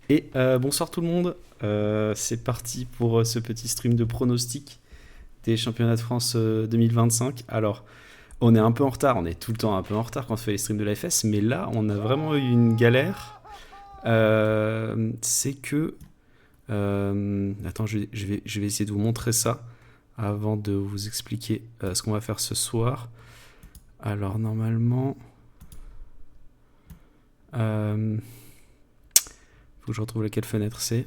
Et bonsoir tout le monde. C'est parti pour ce petit stream de pronostic des championnats de France 2025. Alors, on est un peu en retard, on est tout le temps un peu en retard quand on fait les streams de la FS, mais là, on a vraiment eu une galère. C'est que... attends, je vais essayer de vous montrer ça avant de vous expliquer ce qu'on va faire ce soir. Alors, normalement... faut que je retrouve laquelle fenêtre c'est.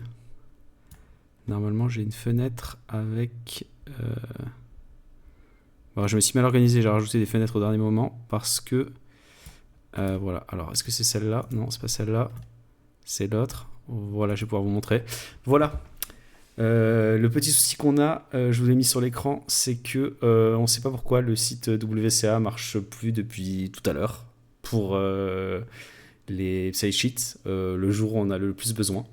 Normalement, j'ai une fenêtre avec... Bon, je me suis mal organisé, j'ai rajouté des fenêtres au dernier moment parce que... voilà, alors est-ce que c'est celle-là? Non, c'est pas celle-là. C'est l'autre. Voilà, je vais pouvoir vous montrer. Voilà. Le petit souci qu'on a, je vous l'ai mis sur l'écran, c'est que on ne sait pas pourquoi le site WCA marche plus depuis tout à l'heure pour les side sheets, le jour où on a le plus besoin.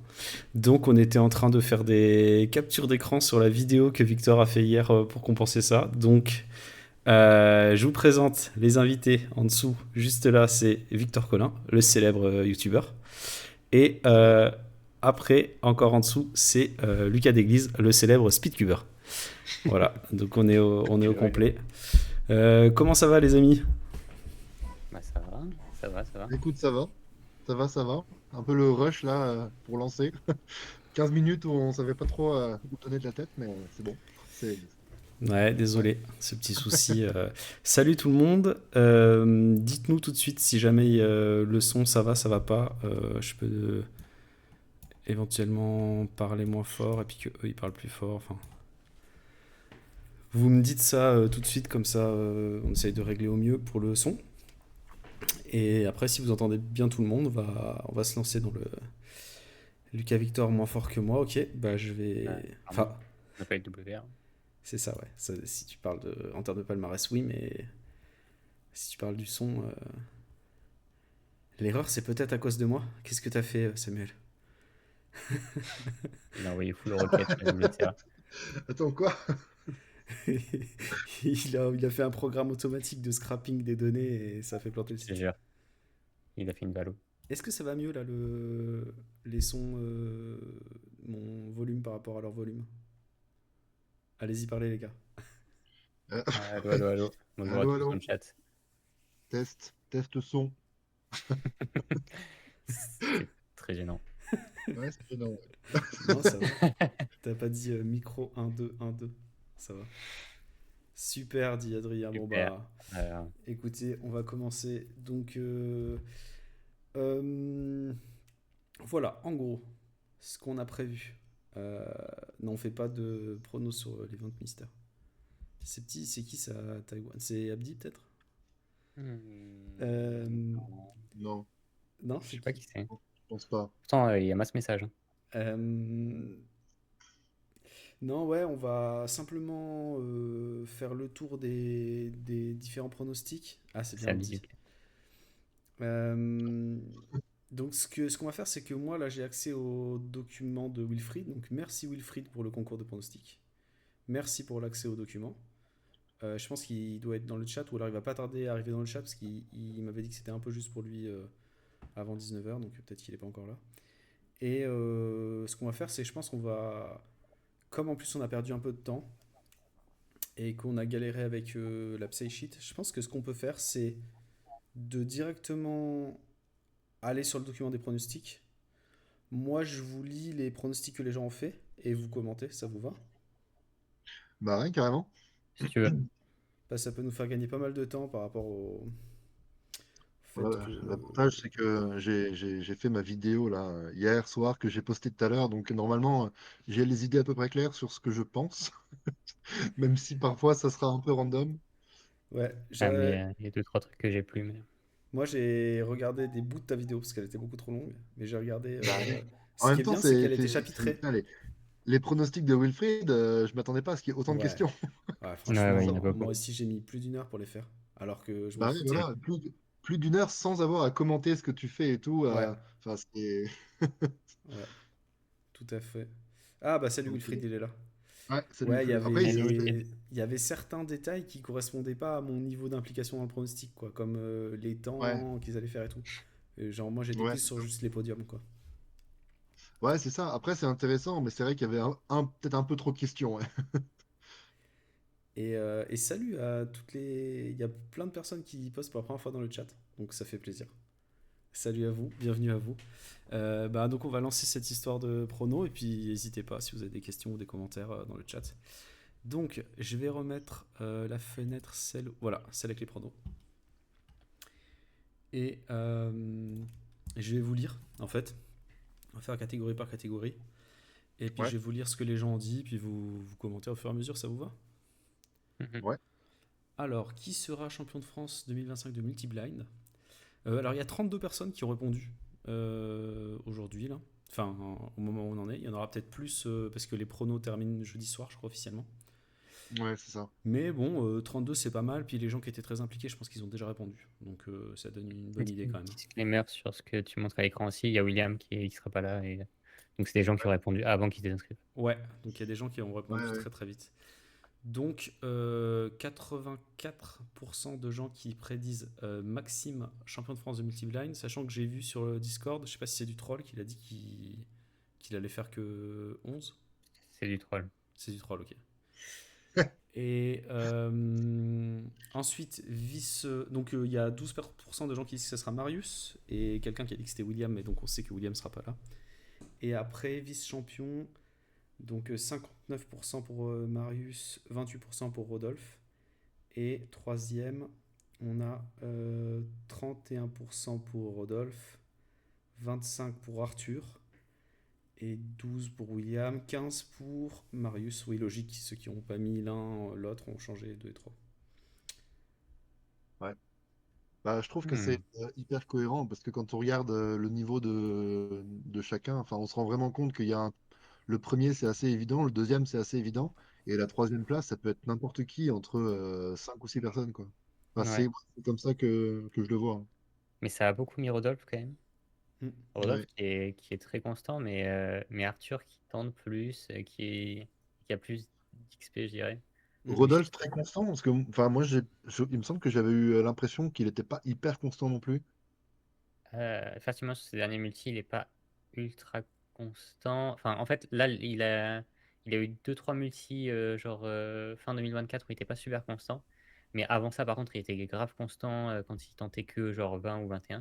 Donc on était en train de faire des captures d'écran sur la vidéo que Victor a fait hier pour compenser ça. Donc je vous présente les invités en dessous. Juste là, c'est Victor Collin, le célèbre youtubeur. Et Salut. après, encore en dessous, c'est Lucas Desglises, le célèbre speedcuber. Voilà, donc on est au Hello, hello. complet. Comment ça va les amis? Bah, ça va, ça va, ça va. Écoute, ça va, ça va, ça va. Un peu le rush là pour lancer. 15 minutes où on savait pas trop où donner de la tête, mais c'est bon. C'est Ouais, ouais. désolé, ce petit souci. Salut tout le monde. Dites-nous tout de suite si jamais le son ça va pas. Je peux éventuellement parler moins fort et puis que eux ils parlent plus fort. Enfin, vous me dites ça tout de suite comme ça, on essaye de régler au mieux pour le son. Et après, si vous entendez bien tout le monde, on va se lancer dans le Lucas Victor moins fort que moi. Ok, bah je vais. Pardon, Enfin, on n'a pas eu de WR. c'est ça, ouais. Si tu parles en termes de palmarès, oui, mais si tu parles du son, l'erreur c'est peut-être à cause de moi. Qu'est-ce que t'as fait, Samuel? Il a envoyé full requête sur WTA. Attends quoi? Il a fait un programme automatique de scrapping des données et ça fait planter le Je te site. jure, il a fait une valo. Est-ce que ça va mieux là, les sons, mon volume par rapport à leur volume? Allez-y, parlez les gars. Euh, Allô, allô, allô. Bonjour à Allô, tous dans allô. le chat. Test son. C'est très gênant. Ouais, c'est énorme. Non, ça va. T'as pas dit micro 1 2 1 2. Ça va. Super, dit Adrien. Bon Super. bah, Euh, écoutez, on va commencer. Donc, euh, voilà, en gros, ce qu'on a prévu. Euh, non, on fait pas de pronos sur l'event Mister. C'est petit, c'est qui ça, Taïwan? C'est Abdi peut-être? non, Non, Non, je c'est sais pas qui? qui c'est. je pense pas. Pourtant, il y a masse message. Hein. Euh, Non, ouais, on va simplement faire le tour des différents pronostics. Ah, c'est bien C'est Abdi, Abdi. ok. Euh, donc, ce qu'on va faire, c'est que moi, là, j'ai accès au document de Wilfried. Donc, merci Wilfried pour le concours de pronostics. Merci pour l'accès au document. Je pense qu'il doit être dans le chat, ou alors il va pas tarder à arriver dans le chat, parce qu'il m'avait dit que c'était un peu juste pour lui avant 19h, donc peut-être qu'il est pas encore là. Et ce qu'on va faire, c'est je pense qu'on va. Comme en plus on a perdu un peu de temps, et qu'on a galéré avec la Psysheet, je pense que ce qu'on peut faire, c'est de directement aller sur le document des pronostics. Moi, je vous lis les pronostics que les gens ont fait et vous commentez, ça vous va? Bah ouais, carrément. Si tu veux. Ça peut nous faire gagner pas mal de temps par rapport au fait Ouais, que. l'avantage, c'est que j'ai fait ma vidéo là hier soir que j'ai postée tout à l'heure, donc normalement j'ai les idées à peu près claires sur ce que je pense, même si parfois ça sera un peu random. Ouais, Ah, mais il y a deux, trois trucs que j'ai plus. Mais... moi j'ai regardé des bouts de ta vidéo parce qu'elle était beaucoup trop longue, mais j'ai regardé. Bah, en Ce qui même est temps, bien, c'est qu'elle était chapitrée. putain, les pronostics de Wilfried, je m'attendais pas à ce qu'il y ait autant de Ouais, questions. ouais, Ouais, Faut ouais, il y en franchement, a savoir. beaucoup. moi aussi j'ai mis plus d'une heure pour les faire, alors que je m'en Bah oui, foutais. voilà, plus d'une heure sans avoir à commenter ce que tu fais et tout. Ouais, Enfin, c'est. ouais, tout à fait. Ah bah salut Donc, Wilfried, il est là. ouais, salut Ouais, Wilfried. Après, Hello, Wilfried. il y avait certains détails qui correspondaient pas à mon niveau d'implication dans le pronostic, quoi, comme les ouais, temps qu'ils allaient faire et tout. Et genre, moi j'étais ouais, plus c'est sur ça. juste les podiums, quoi. Ouais, c'est ça. Après, c'est intéressant, mais c'est vrai qu'il y avait peut-être un peu trop de questions. Ouais. Et salut à toutes les. Il y a plein de personnes qui postent pour la première fois dans le chat, donc ça fait plaisir. Salut à vous, bienvenue à vous. Donc on va lancer cette histoire de prono et puis n'hésitez pas si vous avez des questions ou des commentaires dans le chat. Donc je vais remettre la fenêtre, celle avec les pronos. Et je vais vous lire en fait. On va faire catégorie par catégorie. Et puis Ouais, je vais vous lire ce que les gens ont dit, puis vous commentez au fur et à mesure, ça vous va? Mhm. ouais, Alors, qui sera champion de France 2025 de multi-blind? Alors, il y a 32 personnes qui ont répondu aujourd'hui, là. Enfin, au moment où on en est. Il y en aura peut-être plus parce que les pronos terminent jeudi soir, je crois, officiellement. ouais, c'est ça. Mais bon, 32, c'est pas mal. Puis les gens qui étaient très impliqués, je pense qu'ils ont déjà répondu. Donc, ça donne une bonne idée quand même. Disclaimer sur ce que tu montres à l'écran aussi. Il y a William qui sera pas là. Donc, c'est des gens qui ont répondu avant qu'ils t'inscrivent. Ouais, donc il y a des gens qui ont Ouais, répondu ouais. très très vite. Donc, 84% de gens qui prédisent Maxime champion de France de multi-blind, sachant que j'ai vu sur le Discord, je sais pas si c'est du troll, qu'il a dit qu'il allait faire que 11. C'est du troll. C'est du troll, ok. Et ensuite, donc il y a 12% de gens qui disent que ce sera Marius, et quelqu'un qui a dit que c'était William, mais donc on sait que William sera pas là. Et après, vice-champion, donc 59% pour Marius, 28% pour Rodolphe. Et troisième, on a 31% pour Rodolphe, 25% pour Arthur, et 12% pour William, 15% pour Marius. Oui, logique, ceux qui n'ont pas mis l'un, l'autre ont changé 2 et 3. Ouais. Bah, je trouve que c'est hyper cohérent parce que quand on regarde le niveau de chacun, enfin, on se rend vraiment compte qu'il y a le premier, c'est assez évident, le deuxième, c'est assez évident, et la troisième place, ça peut être n'importe qui entre 5 ou 6 personnes, quoi. Enfin, Ouais. c'est comme ça que je le vois. Hein. Mais ça a beaucoup mis Rodolphe quand même. Mm. Rodolphe Ouais. qui est très constant, mais Arthur qui tente plus, qui a plus d'XP, je dirais. Mhm. Rodolphe très constant, parce que enfin, moi, il me semble que j'avais eu l'impression qu'il n'était pas hyper constant non plus. Effectivement, sur ces derniers multis, il n'est pas ultra constant. Enfin, en fait, là, il a eu deux trois multis, fin 2024, où il n'était pas super constant. Mais avant ça, par contre, il était grave constant quand il tentait que genre 20 ou 21.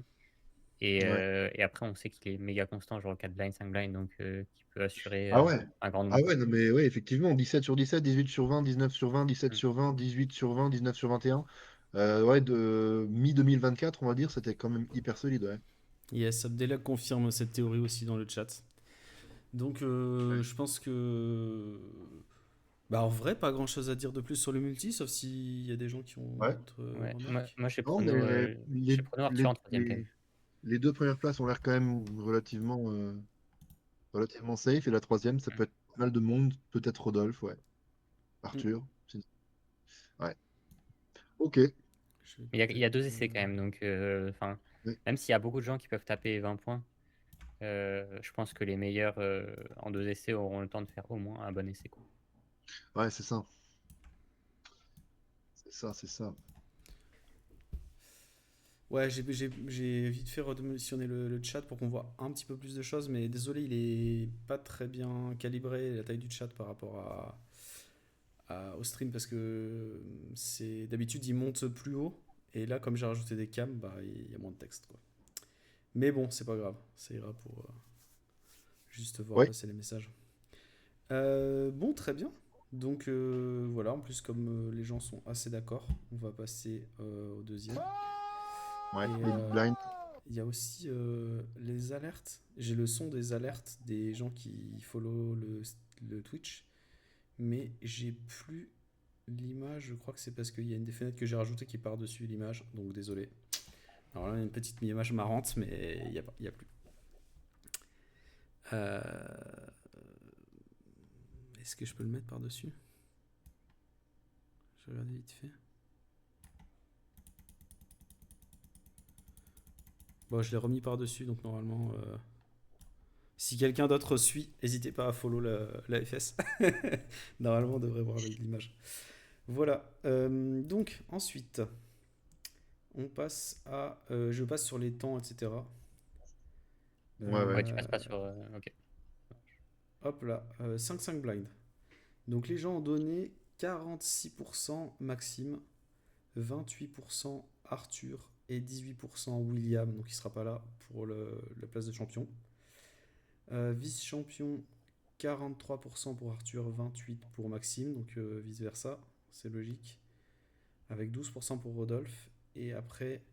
Ouais. Et après, on sait qu'il est méga constant, genre 4 blinds, 5 blinds, donc qui peut assurer Ah ouais. un grand Ah nombre. ouais, non, mais ouais, effectivement, 17 sur 17, 18 sur 20, 19 sur 20, 17 Mm. sur 20, 18 sur 20, 19 sur 21. Ouais, de mi-2024, on va dire, c'était quand même hyper solide, ouais. Yes, Abdella confirme cette théorie aussi dans le chat. Donc, je pense que. Bah, en vrai, pas grand chose à dire de plus sur le multi, sauf s'il y a des gens qui ont Ouais. d'autres Ouais, remarques. moi Non, mais j'ai prono Arthur en troisième quand même. les deux premières places ont l'air quand même relativement safe, et la troisième, ça peut être pas mal de monde, peut-être Rodolphe, ouais. Mm. Arthur. Ouais. Ok. Je vais Mais il y a deux peut-être. essais quand même, donc enfin, Ouais, même s'il y a beaucoup de gens qui peuvent taper 20 points, je pense que les meilleurs en deux essais auront le temps de faire au moins un bon essai, quoi. ouais, c'est ça. C'est ça, c'est ça. Ouais, j'ai vite fait redimensionner le chat pour qu'on voit un petit peu plus de choses, mais désolé, il est pas très bien calibré la taille du chat par rapport au stream parce que c'est d'habitude il monte plus haut et là comme j'ai rajouté des cams, bah il y a moins de texte quoi. Mais bon, c'est pas grave, ça ira pour juste voir Ouais, passer les messages. Bon, très bien. Donc voilà, en plus comme les gens sont assez d'accord, on va passer au deuxième. ouais. Et Les big blind. il y a aussi les alertes. J'ai le son des alertes des gens qui follow le Twitch, mais j'ai plus l'image. Je crois que c'est parce qu'il y a une des fenêtres que j'ai rajoutée qui est par-dessus l'image, donc désolé. Alors là, il y a une petite image marrante, mais il y a plus. Euh, Est-ce que je peux le mettre par-dessus? Je vais regarder vite fait. Bon, je l'ai remis par-dessus, donc normalement, si quelqu'un d'autre suit, n'hésitez pas à follow la FS. Normalement, on devrait voir l'image. Voilà. Donc, ensuite, je passe sur les temps, etc. Ouais, ouais. Ouais, tu passes Euh, pas sur. Ok. hop là, 5-5 blind. Donc les gens ont donné 46% Maxime, 28% Arthur et 18% William, donc il sera pas là pour la place de champion. Vice-champion, 43% pour Arthur, 28% pour Maxime, donc vice-versa, c'est logique. Avec 12% pour Rodolphe. Et après,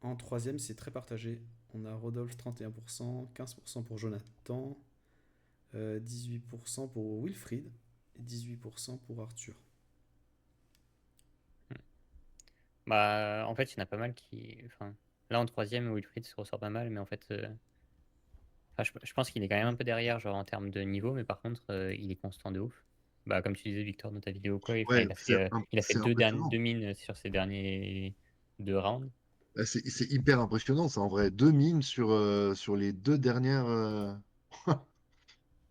en troisième, c'est très partagé. On a Rodolphe 31%, 15% pour Jonathan, 18% pour Wilfried et 18% pour Arthur. Bah, en fait, il y en a pas mal qui. Enfin, là, en troisième, Wilfried se ressort pas mal, mais en fait, enfin, je pense qu'il est quand même un peu derrière, genre en termes de niveau, mais par contre, il est constant de ouf. Bah, comme tu disais, Victor, dans ta vidéo, quoi, enfin, Ouais, il a fait c'est deux impressionnant. mines sur ses derniers 2 rounds. C'est hyper impressionnant, ça, en vrai. 2 mines sur les 2 dernières.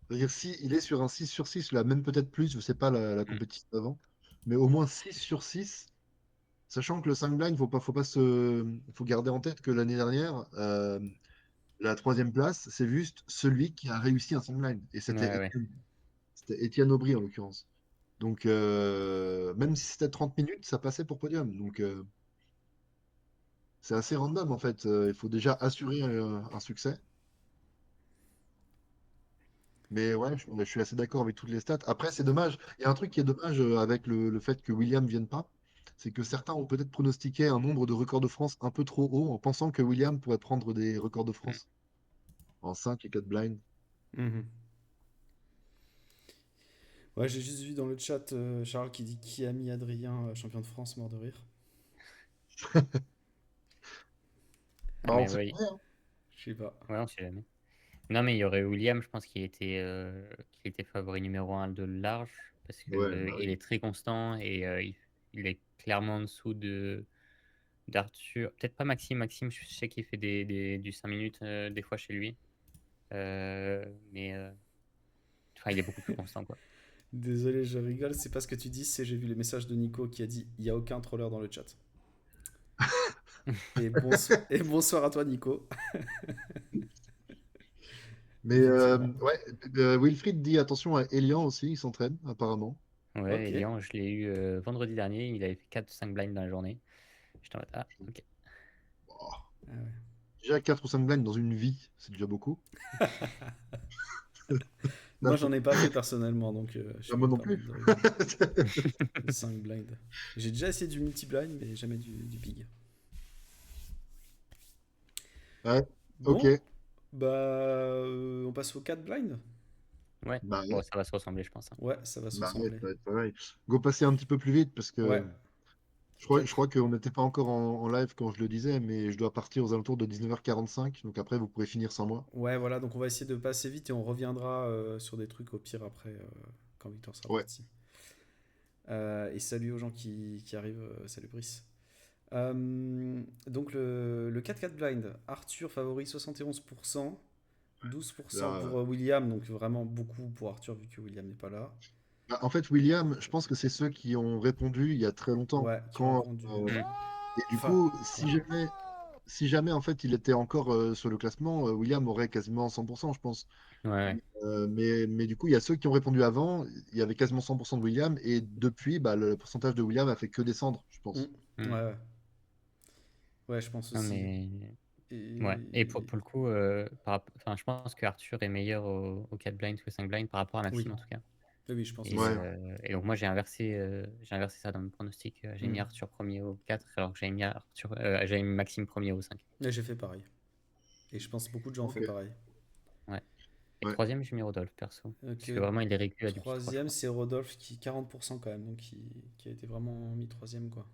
C'est-à-dire, si il est sur un 6 sur 6 là, même peut-être plus, je sais pas la Mm. compétition d'avant, mais au moins 6 sur 6 sachant que le 5 blind, faut garder en tête que l'année dernière, la troisième place, c'est juste celui qui a réussi un 5 blind. Et Ouais, ouais. c'était Étienne Aubry, en l'occurrence. Donc, même si c'était 30 minutes, ça passait pour podium. Donc, c'est assez random, en fait. Il faut déjà assurer un succès. Mais ouais, je suis assez d'accord avec toutes les stats. Après, c'est dommage. Il y a un truc qui est dommage avec le fait que William vienne pas. C'est que certains ont peut-être pronostiqué un nombre de records de France un peu trop haut en pensant que William pourrait prendre des records de Mm. France en 5 et 4 blinds. Mhm. Ouais, j'ai juste vu dans le chat Charles qui dit qui a mis Adrien champion de France, mort de rire. Ah, Bah, on mais sait ouais, jamais, hein. Je sais pas. ouais, on sait jamais. Non, mais il y aurait William, je pense qu'il était favori numéro un de large, parce que Ouais, bah il oui. est très constant et il est clairement en dessous d'Arthur. Peut-être pas Maxime. Maxime, je sais qu'il fait du 5 minutes des fois chez lui. Mais enfin, il est beaucoup plus constant, quoi. Désolé, je rigole, c'est pas ce que tu dis, c'est j'ai vu les messages de Nico qui a dit il y a aucun troller dans le chat. Et bonsoir à toi, Nico. Mais Effectivement. ouais, Wilfried dit attention à Elian aussi, il s'entraîne apparemment. Ouais, Ok. Elian, je l'ai eu vendredi dernier. Il avait fait 4 ou 5 blinds dans la journée. J'étais en mode, ah, ok. Oh, Ah ouais. déjà 4 ou 5 blinds dans une vie, c'est déjà beaucoup. Moi, j'en ai pas fait personnellement, donc je Ah, peux moi me non permettre plus. de rigoler. Le 5 blind. J'ai déjà essayé du multi-blind, mais jamais du big. Ouais, ok. Bon, bah, on passe au 4 blind. Ouais, Bah bon, ouais, ça va se ressembler, je pense, hein. Ouais, ça va se bah ouais, ressembler. ça va être pareil. Go passer un petit peu plus vite parce Ouais, que ok. je crois qu'on n'était pas encore en live quand je le disais, mais je dois partir aux alentours de 19h45. Donc après, vous pourrez finir sans moi. Ouais, voilà, donc on va essayer de passer vite et on reviendra sur des trucs au pire après, quand Victor sera Ouais. parti. Et salut aux gens qui arrivent. Salut Brice. Donc le 4-4 blind, Arthur favori 71%, 12% Là, pour William, donc vraiment beaucoup pour Arthur vu que William n'est pas là. bah, en fait, William, je pense que c'est ceux qui ont répondu il y a très longtemps. Ouais, qui ont répondu. Hmm. Et du Enfin, coup, ouais. si jamais en fait il était encore sur le classement, William aurait quasiment 100%, je pense. Ouais, ouais. Mais du coup, il y a ceux qui ont répondu avant, il y avait quasiment 100% de William, et depuis, bah, le pourcentage de William a fait que descendre, je Mm. pense. Hmm. Ouais, ouais. Ouais, je pense Non, aussi. mais ouais. Et Et pour le coup, enfin, je pense que Arthur est meilleur au 4 blind que 5 blind par rapport à oui, Maxime, en tout cas. oui, oui, je pense Et, aussi. Ouais, donc, moi, j'ai inversé ça dans mon pronostic. J'ai mis Mm. Arthur premier au 4, alors que j'avais mis Maxime premier au 5. Et j'ai fait pareil. Et je pense que beaucoup de gens ont fait ok. pareil. Ouais. Et Ouais. troisième, j'ai mis Rodolphe, perso. Donc, Parce que vraiment, il est récu à du plus 3, je troisième, crois. c'est Rodolphe qui 40% quand même, donc qui a été vraiment mis troisième quoi.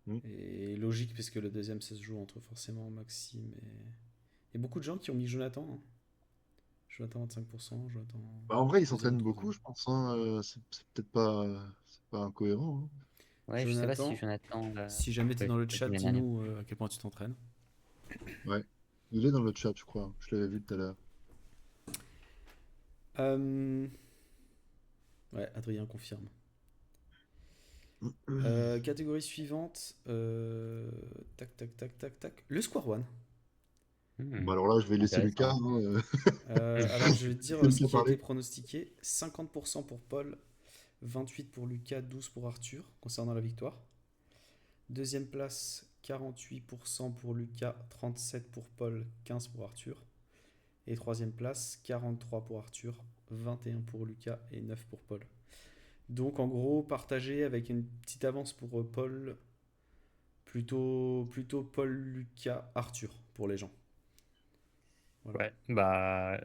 Mm. Et logique puisque le deuxième ça se joue entre forcément Maxime et beaucoup de gens qui ont mis Jonathan. Hein. Jonathan 25%, Jonathan Bah, en vrai, il deuxième, s'entraîne beaucoup, troisième. je pense, hein. C'est peut-être pas, c'est pas incohérent, hein. Ouais, je sais pas si Jonathan, Jonathan si jamais t'es peut dans le être chat, comme l'année dernière. dis-nous à quel point tu t'entraînes. Ouais. Il est dans le chat, je crois. Je l'avais vu tout à l'heure. Euh, Ouais, Adrien confirme. Catégorie suivante. Tac, tac, tac, tac, tac. Le Square One. Bon, alors là, je vais laisser Lucas. Intéressant. Alors, je vais te dire C'est ce lui qui a été parler. pronostiqué. 50% pour Paul, 28 pour Lucas, 12 pour Arthur, concernant la victoire. Deuxième place, 48% pour Lucas, 37 pour Paul, 15 pour Arthur. Et troisième place, 43 pour Arthur, 21 pour Lucas et 9 pour Paul. Donc en gros, partagé avec une petite avance pour Paul, plutôt Paul, Lucas, Arthur pour les gens. Voilà. Ouais, bah,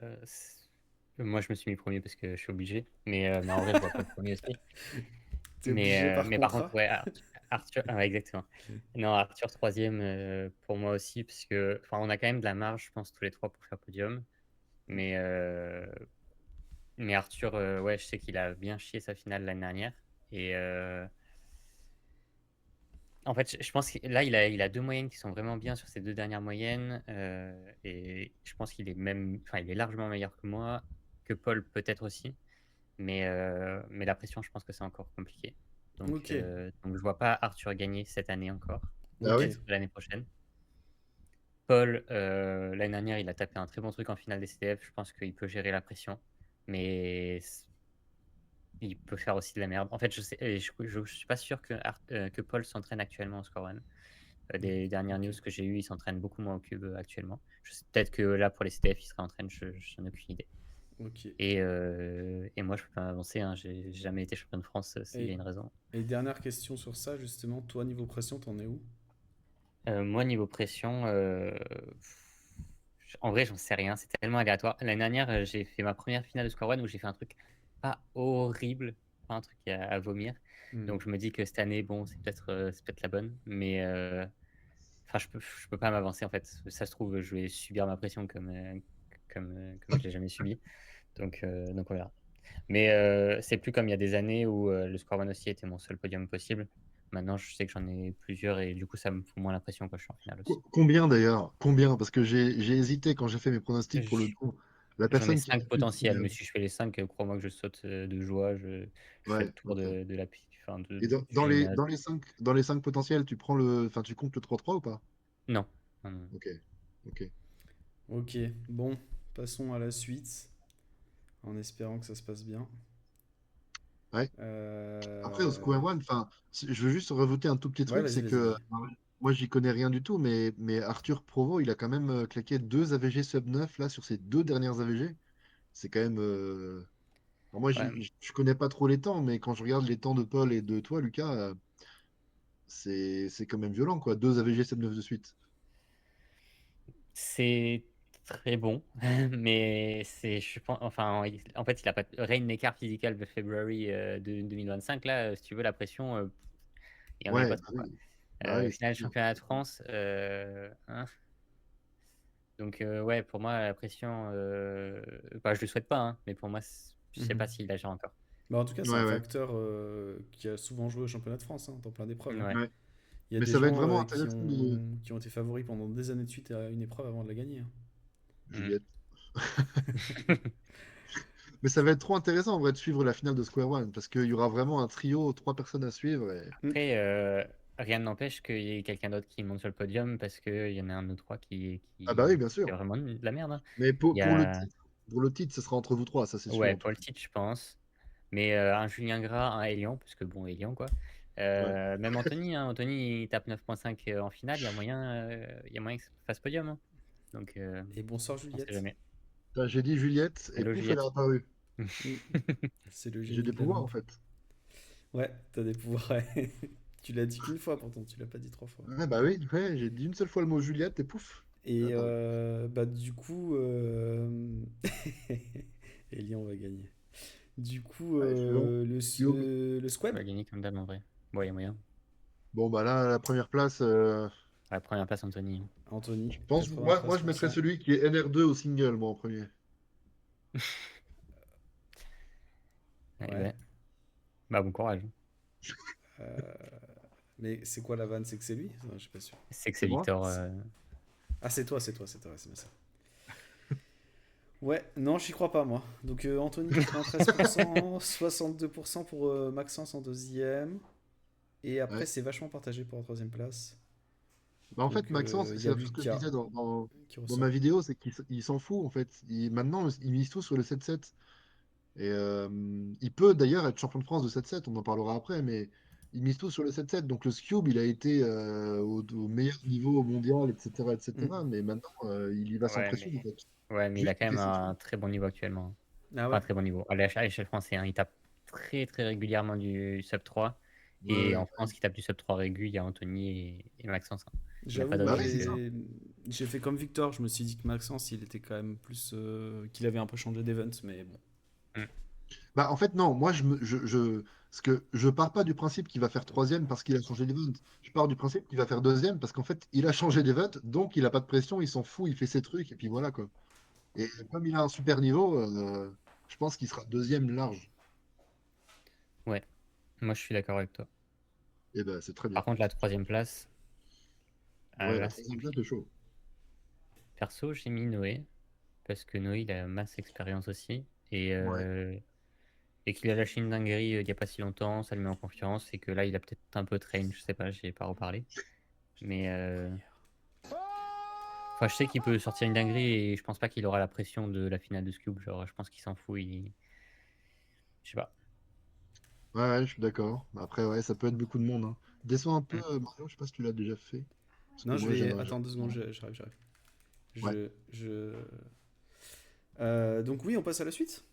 moi je me suis mis premier parce que je suis obligé, mais en vrai je vois pas le premier aussi. T'es obligé par Mais par contrat? contre, ouais, Arthur, ouais, exactement. Non, Arthur troisième pour moi aussi, parce que, enfin, on a quand même de la marge, je pense, tous les trois pour faire podium. Mais, euh, mais Arthur, ouais, je sais qu'il a bien chié sa finale l'année dernière. Et en fait, je pense que là, il a deux moyennes qui sont vraiment bien sur ses deux dernières moyennes. Et je pense qu'il est même, enfin, il est largement meilleur que moi, que Paul peut-être aussi. Mais la pression, je pense que c'est encore compliqué. Ok, Donc je vois pas Arthur gagner cette année encore. Ah oui? ok. Peut-être l'année prochaine. Paul, l'année dernière, il a tapé un très bon truc en finale des CDF. Je pense qu'il peut gérer la pression. Mais il peut faire aussi de la merde. En fait, je sais, et je suis pas sûr que Paul s'entraîne actuellement au Score One. Des dernières news Ok. que j'ai eues, il s'entraîne beaucoup moins au cube actuellement. Peut-être que là, pour les CDF, il serait en train, je n'ai aucune idée. Ok. Et moi, je peux pas m'avancer. Hein. J'ai jamais été champion de France, s'il y a Et, une raison. et dernière question sur ça, justement, toi, niveau pression, t'en es où? Moi, niveau pression, en vrai, j'en sais rien. C'est tellement aléatoire. L'année dernière, j'ai fait ma première finale de Score One où j'ai fait un truc pas horrible, pas un truc à vomir. Hmm. Donc, je me dis que cette année, bon, c'est peut-être la bonne. Mais enfin, je peux pas m'avancer en fait. Ça se trouve, je vais subir ma pression comme je l'ai jamais subi. Donc on verra. Mais c'est plus comme il y a des années où le Score One aussi était mon seul podium possible. Maintenant, je sais que j'en ai plusieurs et du coup, ça me fout moins la pression quand je suis en finale aussi. Combien d'ailleurs? Combien? Parce que j'ai hésité quand j'ai fait mes pronostics pour le Je- tour. La J'en ai personne qui a 5 le plus. potentiels, mais si je fais les 5, crois-moi que je saute de joie. Je fais le Ouais, tour ok. de la piste, enfin, Et du gymnase. dans les cinq potentiels, tu prends enfin, tu comptes le 3-3 ou pas? Non. Non, non. Ok, ok. Ok, bon, passons à la suite, en espérant que ça se passe bien. Ouais. Après, au Euh, Square One, enfin, je veux juste rajouter un tout petit Ouais, truc, vas-y, c'est vas-y, que vas-y. moi, j'y connais rien du tout, mais Arthur Provo, il a quand même claqué deux AVG sub 9 là sur ses deux dernières AVG. C'est quand même. Alors moi, Ouais, je connais pas trop les temps, mais quand je regarde les temps de Paul et de toi, Lucas, c'est quand même violent, quoi. Deux AVG sub 9 de suite. c'est très bon, mais je pense, enfin, en fait, il a pas Rain Car Physical de February de 2025. Là, si tu veux, la pression, il n'y en avait Ouais, pas bah trop, quoi. oui, bah oui, c'est Finale sûr. championnat de France, hein. Donc, ouais, pour moi, la pression, bah, je le souhaite pas, hein, mais pour moi, je sais pas Mhm. s'il la gère encore. Bah, en tout cas, c'est Ouais, un ouais, facteur qui a souvent joué au championnat de France, hein, dans plein d'épreuves, hein. Ouais. ouais. Il y a Mais des ça va être gens vraiment intéressant de. qui ont été favoris pendant des années de suite à une épreuve avant de la gagner, hein. Mm. Juliette. Mais ça va être trop intéressant en vrai de suivre la finale de Square One parce qu'il y aura vraiment un trio, trois personnes à suivre. Mm. Après, rien n'empêche qu'il y ait quelqu'un d'autre qui monte sur le podium parce qu'il y en a un ou trois Ah bah oui, qui bien fait sûr. vraiment de la merde. Hein. Mais Il y pour a, le titre, ce sera entre vous trois, ça c'est sûr ouais, en tout Paul cas. Titch, je pense, mais un Julien Gras, un Elian, parce que bon, Elian, quoi. Ouais. Même Anthony, hein, Anthony, il tape 9,5 en finale, il y a moyen que ça fasse podium. Hein. Donc, Et bonsoir on sait Juliette. jamais. Putain, j'ai dit Juliette et Hello, pouf, elle a Juliette. apparu. Mm. C'est le J'ai génie des de la pouvoirs lampe. en fait. Ouais, t'as des pouvoirs. Ouais. Tu l'as dit qu'une fois pourtant, tu l'as pas dit trois fois. Ouais, bah oui, ouais, j'ai dit une seule fois le mot Juliette et pouf, elle a Et apparu. bah du coup, Elian va gagner. Du coup, Allez, suivant. Guillaume. le Il squab, va gagner comme d'hab en vrai. Bon, il y a moyen. Bon bah là, la première place, À la première place, Anthony. Anthony, je pense, moi je mettrais 93%. celui qui est NR2 au single, moi en premier. Eh Ouais. ben, bah, bon courage. Mais c'est quoi la vanne? C'est que c'est lui? Non, je suis pas sûr. C'est que c'est C'est moi? Victor. Ah, c'est toi, c'est toi, ouais, c'est bien ça. Ouais, non, j'y crois pas, moi. Donc, Anthony, 93%, 62% pour Maxence en deuxième. Et après, Ouais. c'est vachement partagé pour la troisième place. Bah, en fait, Donc Maxence, il y c'est a un peu ce que je Lucas disais qui dans ma ressort. vidéo, c'est qu'il s'en fout en fait. Maintenant, il mise tout sur le 7-7. Et il peut d'ailleurs être champion de France de 7-7, on en parlera après, mais il mise tout sur le 7-7. Donc le Scube, il a été au meilleur niveau mondial, etc., Mm. etc. Mais maintenant, il y va sans Ouais, pression en fait. mais il a Juste, quand il fait même ses trucs. un très bon niveau actuellement. Ah Enfin, ouais? un très bon niveau. À l'échelle française, hein, il tape très très régulièrement du sub 3. Ouais, Et ouais, en France, qui tape du sub 3 régulier, il y a Anthony et Maxence, hein. Il n'y a pas J'avoue, d'autres bah oui, c'est ça. j'ai fait comme Victor. Je me suis dit que Maxence, il était quand même plus. Qu'il avait un peu changé d'event, mais bon. Mm. Bah, en fait, non, moi, parce que je pars pas du principe qu'il va faire troisième parce qu'il a changé d'event. Je pars du principe qu'il va faire deuxième parce qu'en fait, il a changé d'event, donc il a pas de pression, il s'en fout, il fait ses trucs, et puis voilà quoi. Et comme il a un super niveau, je pense qu'il sera deuxième large. Ouais, moi je suis d'accord avec toi. Et ben, c'est très bien. Par contre, la troisième place, Ouais, la là c'est troisième place, c'est compliqué. chaud. Perso, j'ai mis Noé, parce que Noé, il a masse expérience aussi. Et, Ouais. euh, et qu'il a lâché une dinguerie il n'y a pas si longtemps, ça le met en confiance. Et que là, il a peut-être un peu train, je sais pas, j'ai pas reparlé. Mais enfin, je sais qu'il peut sortir une dinguerie et je pense pas qu'il aura la pression de la finale de Scube. Genre, je pense qu'il s'en fout. Je sais pas. Ouais, ouais, je suis d'accord. Après, ouais, ça peut être beaucoup de monde, hein. Descends un peu, Mm. Mario, je sais pas si tu l'as déjà fait. Parce que Non, je moi, vais. j'aimerais Attends 2 secondes, bien. j'arrive. Ouais. Je... Donc, oui, on passe à la suite?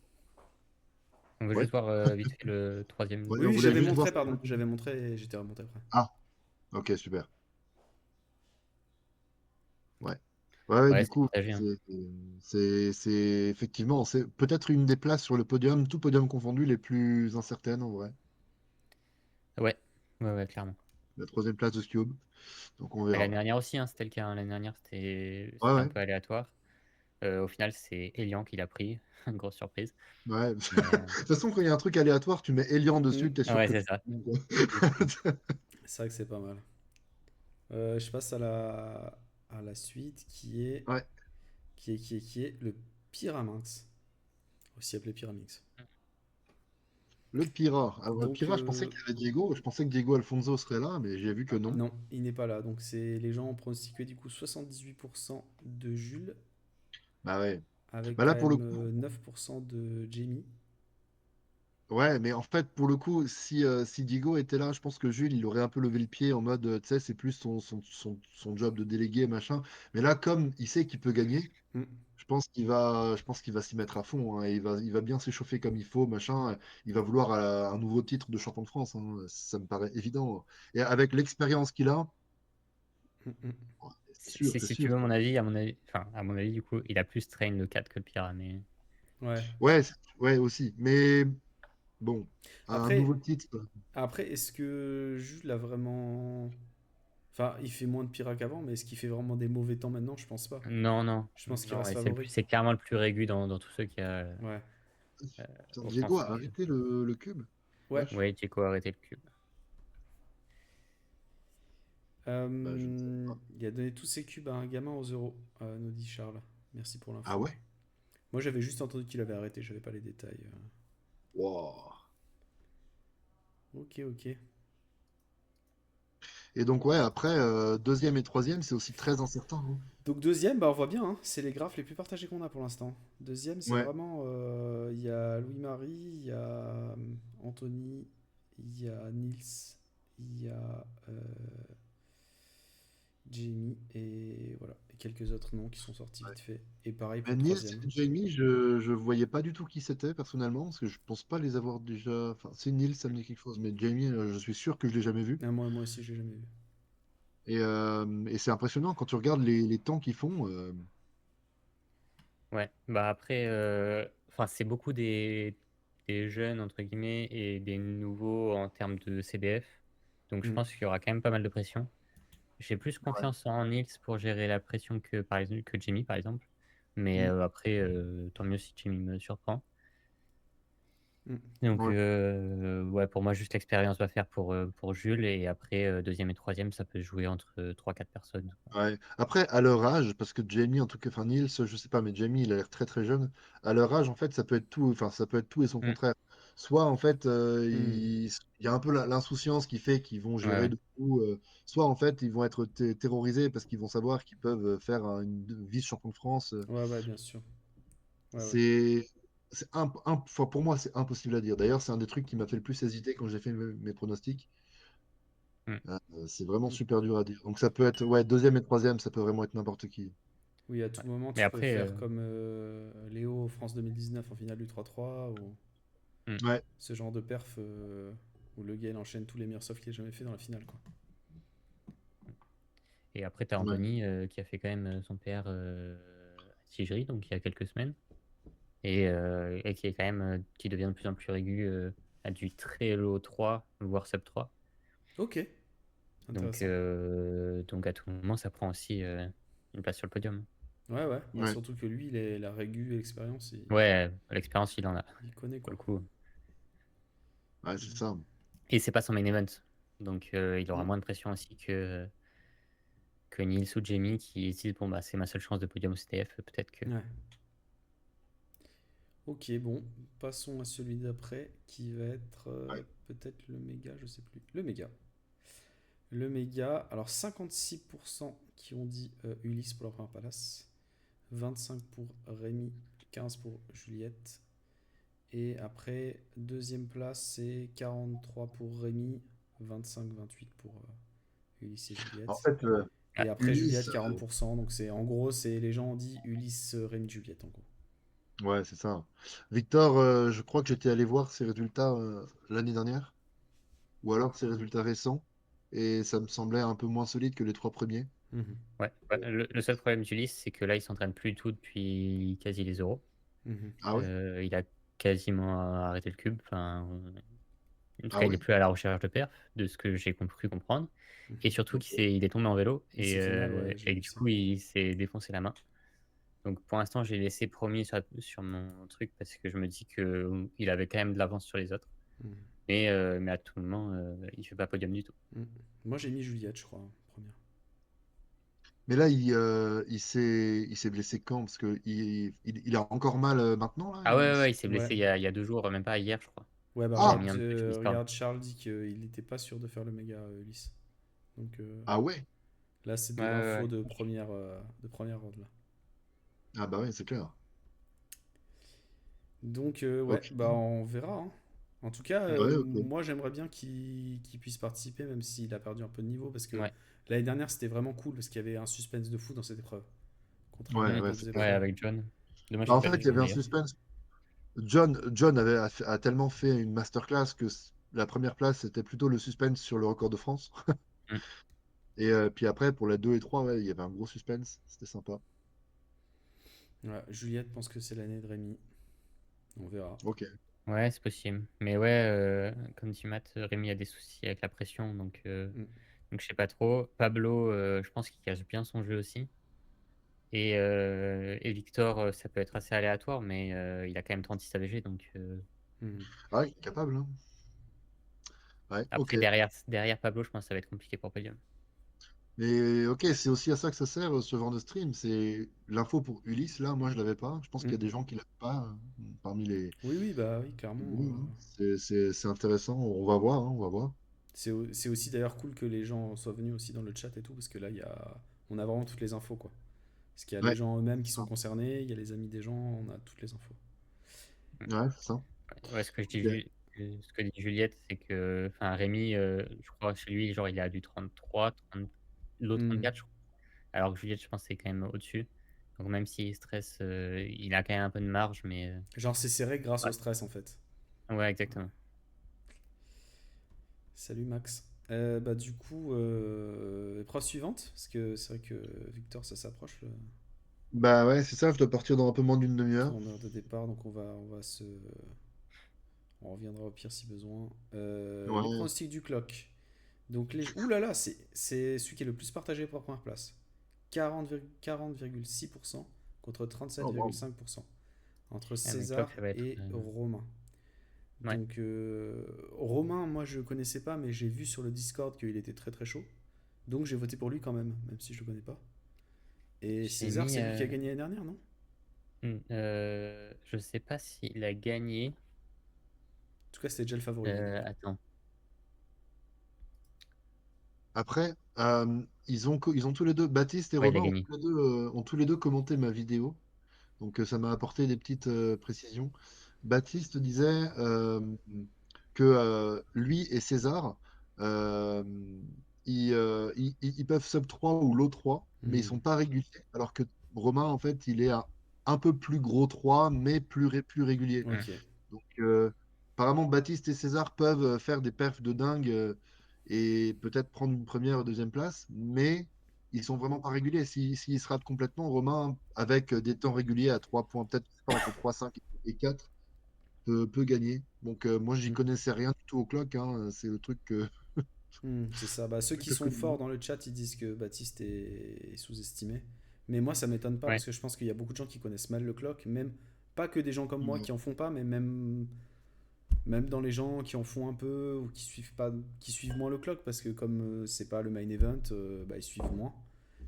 On veut Ouais. juste voir vite fait le troisième. Ouais, Oui, on oui, voulait j'avais juste voir montré, ce qu'il y pardon. avait. J'avais montré et j'étais remonté après. Ah, ok, super. Ouais. Ouais, ouais, Ouais, du c'est coup, partagé, hein. c'est effectivement, c'est peut-être une des places sur le podium, tout podium confondu, les plus incertaines en vrai. Ouais, ouais, clairement. La troisième place de Cube. Donc on Et l'année verra. dernière aussi, hein, c'était le cas, hein. L'année dernière, Ouais, c'était un ouais. peu aléatoire. Au final, c'est Elian qui l'a pris. Une grosse surprise. Ouais. Mais, De toute façon, quand il y a un truc aléatoire, tu mets Elian Mm. dessus, t'es sûr ouais, que c'est tu ça. gagnes, quoi. C'est vrai que c'est pas mal. Je passe à la suite Ouais. qui est le Pyraminx, aussi appelé Pyraminx. Le Pira. Alors, le Donc, Pira, je pensais qu'il y avait Diego. Je pensais que Diego Alfonso serait là, mais j'ai vu que non. non, il n'est pas là. Donc, les gens ont pronostiqué du coup 78% de Jules, Bah ouais. avec Bah quand là, pour le même coup, 9% de Jamie. ouais, mais en fait, pour le coup, si Diego était là, je pense que Jules, il aurait un peu levé le pied en mode, tu sais, c'est plus son job de délégué, machin. Mais là, comme il sait qu'il peut gagner, Mm. je pense qu'il va s'y mettre à fond, hein, et il va bien s'échauffer comme il faut, machin. Il va vouloir un nouveau titre de champion de France, hein, ça me paraît évident. Et avec l'expérience qu'il a, Mm, mm. ouais, c'est sûr, Si, c'est si tu sûr, veux quoi. mon avis, enfin, à mon avis, du coup, il a plus train le 4 que le Pyra. Mais Ouais. Ouais, ouais, aussi. Mais bon, un Après, nouveau titre. après est-ce que Jules a vraiment. Enfin, il fait moins de Pyra qu'avant, mais est-ce qu'il fait vraiment des mauvais temps maintenant? Je pense pas. non, non, Je pense qu'il non, reste et favori. c'est clairement le plus régu dans tous ceux qu'il y a Ouais. Putain, au Diego France. a arrêté le cube. Ouais. Wesh. Ouais, Djeko a arrêté le cube. Bah, je ne sais pas. Il a donné tous ses cubes à un gamin aux euros, nous dit Charles. Merci pour Ah l'info. ouais? Moi, j'avais juste entendu qu'il avait arrêté, j'avais pas les détails. Wow. Ok, ok. Et donc, ouais, après, deuxième et troisième, c'est aussi très incertain, hein. Donc deuxième, bah on voit bien, hein, c'est les graphes les plus partagés qu'on a pour l'instant. Deuxième, c'est Ouais. vraiment, il y a Louis-Marie, il y a Anthony, il y a Nils, il y a Jamie et voilà, et quelques autres noms qui sont sortis Ouais. vite fait. Et pareil pour Mais le Niels troisième. et Jamie, je voyais pas du tout qui c'était personnellement, parce que je pense pas les avoir déjà. Enfin, c'est Niels, ça me dit quelque chose, mais Jamie, je suis sûr que je l'ai jamais vu. Ah, moi aussi, j'ai jamais vu. Et c'est impressionnant quand tu regardes les temps qu'ils font. Ouais, bah après, enfin, c'est beaucoup des jeunes, entre guillemets, et des nouveaux en termes de CBF. Donc je Hmm. pense qu'il y aura quand même pas mal de pression. J'ai plus Ouais. confiance en Nils pour gérer la pression que, par exemple, que Jamie, par exemple. Mais Mm. après, tant mieux si Jamie me surprend. Hmm. Donc, Ouais. ouais, pour moi, juste l'expérience va faire pour Jules. Et après, deuxième et troisième, ça peut se jouer entre trois quatre personnes. Ouais. Après, à leur âge, parce que Jamie, en tout cas, enfin Niels, je sais pas, mais Jamie, il a l'air très très jeune. À leur âge, en fait, ça peut être tout, enfin, ça peut être tout et son Mm. contraire. soit en fait, Hmm. il y a un peu l'insouciance qui fait qu'ils vont Ouais, gérer ouais. de tout, soit en fait, ils vont être terrorisés parce qu'ils vont savoir qu'ils peuvent faire une vice-champion de France. Ouais, ouais, bien sûr. Ouais, ouais. C'est, enfin, pour moi, c'est impossible à dire. D'ailleurs, c'est un des trucs qui m'a fait le plus hésiter quand j'ai fait mes pronostics. Hmm. C'est vraiment Hmm. super dur à dire. Donc ça peut être, ouais, deuxième et troisième, ça peut vraiment être n'importe qui. Oui, à Ouais. tout moment, Mais tu peux après, faire comme Léo France 2019 en finale du 3-3 ou hmm. Ouais, ce genre de perf où le gars il enchaîne tous les meilleurs softs qu'il ait jamais fait dans la finale, quoi. Et après, t'as ouais. Anthony qui a fait quand même son PR à Tigerie, donc il y a quelques semaines, et qui est quand même qui devient de plus en plus régulier à du très low 3, voire sub 3. Ok, intéressant. Donc à tout moment, ça prend aussi une place sur le podium. Ouais, ouais. Bah, Ouais, surtout que lui, la régu et l'expérience, Ouais, l'expérience, il en a, il connaît, pour le quoi. coup. ouais, c'est ça. Et c'est pas son main event. Donc il aura Mm. moins de pression aussi que Nils ou Jamie qui se disent, bon, bah, c'est ma seule chance de podium au CTF, peut-être que. Ouais. Ok, bon. Passons à celui d'après qui va être Ouais. peut-être le méga, je sais plus. Le méga. Le méga. Alors 56% qui ont dit Ulysse pour la première place. 25 pour Rémi, 15 pour Juliette. Et après, deuxième place, c'est 43 pour Rémi, 25-28 pour Ulysse et En Juliette. fait, Ah, Et après Juliette, Ulysse, 40%. Donc c'est en gros, c'est les gens ont dit Ulysse, Rémi, Juliette en gros. ouais, c'est ça. Victor, je crois que j'étais allé voir ses résultats l'année dernière, ou alors ses résultats récents, et ça me semblait un peu moins solide que les trois premiers. Mhm. ouais. Ouais, le seul problème d'Ulysse, c'est que là, il s'entraîne plus du tout depuis quasi les euros. Mhm. Ah ouais? Il a quasiment arrêté le cube. Enfin, en tout Ah cas, il est ouais? plus à la recherche de perf, de ce que j'ai compris comprendre. Et surtout Ok. qu'il est tombé en vélo Il s'est fait mal, ouais, j'ai et vu du ça. coup, il s'est défoncé la main. Donc pour l'instant, j'ai laissé premier sur mon truc parce que je me dis que il avait quand même de l'avance sur les autres. Mhm. Mais à tout moment, il fait pas podium du tout. Mhm. Moi j'ai mis Juliette, je crois, première. Mais là, il s'est blessé quand? Parce que il a encore mal maintenant, là? Ah ouais, ouais, il s'est Ouais. blessé il y a 2 jours, même pas hier, je crois. Ouais, bah J'ai Ah! mis un peu sur Discord. regarde, Charles dit qu'il n'était pas sûr de faire le méga Ulysse. Donc Ah ouais? là, c'est Ouais, de ouais, l'info ouais. de première ordre là. Ah bah ouais, c'est clair. Donc, ouais, Ok. bah on verra, hein. En tout cas, Ouais, ok. moi j'aimerais bien qu'il puisse participer, même s'il a perdu un peu de niveau, parce que Ouais. l'année dernière c'était vraiment cool, parce qu'il y avait un suspense de fou dans cette épreuve, contrairement Ouais, à Mm. ouais, d'autres c'est Ouais, clair. épreuves. avec John. Dommage Bah, qu'il en ait pas fait, pu il y avait un d'ailleurs. suspense. John a tellement fait une masterclass que la première place, c'était plutôt le suspense sur le record de France. Mm. Et puis après, pour la 2 et 3, ouais, il y avait un gros suspense. C'était sympa. Ouais, Juliette pense que c'est l'année de Rémi, on verra. Ok. Ouais, c'est possible. Mais ouais, comme dit Matt, Rémi a des soucis avec la pression, Mm. donc je sais pas trop. Pablo, je pense qu'il cache bien son jeu aussi. Et Victor, ça peut être assez aléatoire, mais il a quand même 36 AVG, donc Mm. Ah ouais, capable, hein. Ouais, ok. après derrière Pablo, je pense que ça va être compliqué pour Podium. Mais ok, c'est aussi à ça que ça sert, ce genre de stream. C'est l'info pour Ulysse, là, moi je l'avais pas. Je pense qu'il y a Mm. des gens qui l'avaient pas parmi les. Oui, oui, bah oui, clairement. Hein. C'est intéressant. On va voir, hein, on va voir. C'est aussi d'ailleurs cool que les gens soient venus aussi dans le chat et tout, parce que là, on a vraiment toutes les infos, quoi. Parce qu'il y a les Ouais, gens eux-mêmes c'est qui sont ça. concernés, il y a les amis des gens, on a toutes les infos. Ouais, c'est ça. Ouais, Ok. ce que dit Juliette, c'est que, enfin, Rémi, je crois que chez lui, genre, il a du 33, 30, l'autre Hmm. 34, je crois. Alors que Juliette, je pense, c'est quand même au-dessus. Donc même s'il stresse, il a quand même un peu de marge, mais Genre, c'est serré grâce au ouais, stress, en fait. ouais, exactement. Salut Max. Bah, du coup, épreuve suivante, parce que c'est vrai que Victor, ça s'approche, le Bah ouais, c'est ça, je dois partir dans un peu moins d'une demi-heure. tourneur de départ, donc on reviendra au pire si besoin. Les Ouais. pronostics du clock. Donc, ouh là là, c'est celui qui est le plus partagé pour la première place. 40,6% contre Oh, wow. 37,5% entre Ah, mais Clock, César ça va être. et Romain. Ouais. Donc Romain, moi je connaissais pas, mais j'ai vu sur le Discord qu'il était très très chaud. Donc j'ai voté pour lui quand même, même si je le connais pas. Et J'ai César, mis. c'est lui qui a gagné l'année dernière, non? Je sais pas s'il a gagné. tout cas, c'était déjà le favori. Attends. Après, ils ont tous les deux, Baptiste et Ouais, il a Romain, gagné. ont tous les deux commenté ma vidéo. Donc ça m'a apporté des petites précisions. Baptiste disait que lui et César, euh, ils peuvent sub 3 ou low 3, mais ils Hmm. sont pas réguliers. Alors que Romain, en fait, il est un peu plus gros 3, mais plus régulier. Hmm. Ok. Donc apparemment, Baptiste et César peuvent faire des perfs de dingue et peut-être prendre une première ou deuxième place, mais ils sont vraiment pas réguliers. S'ils se ratent complètement, Romain, avec des temps réguliers à 3 points, peut-être je sais pas, entre 3, 5 et 4, peut gagner. Donc moi, j'y Hmm. connaissais rien du tout au clock. Hein. C'est le truc C'est ça. Bah, ceux qui que je sont connais forts moins. dans le chat, ils disent que Baptiste est sous-estimé. Mais moi, ça m'étonne pas Ouais. parce que je pense qu'il y a beaucoup de gens qui connaissent mal le clock. Même pas que des gens comme moi Non. qui en font pas, mais même dans les gens qui en font un peu ou qui suivent pas, qui suivent moins le clock parce que comme c'est pas le main event, bah, ils suivent moins.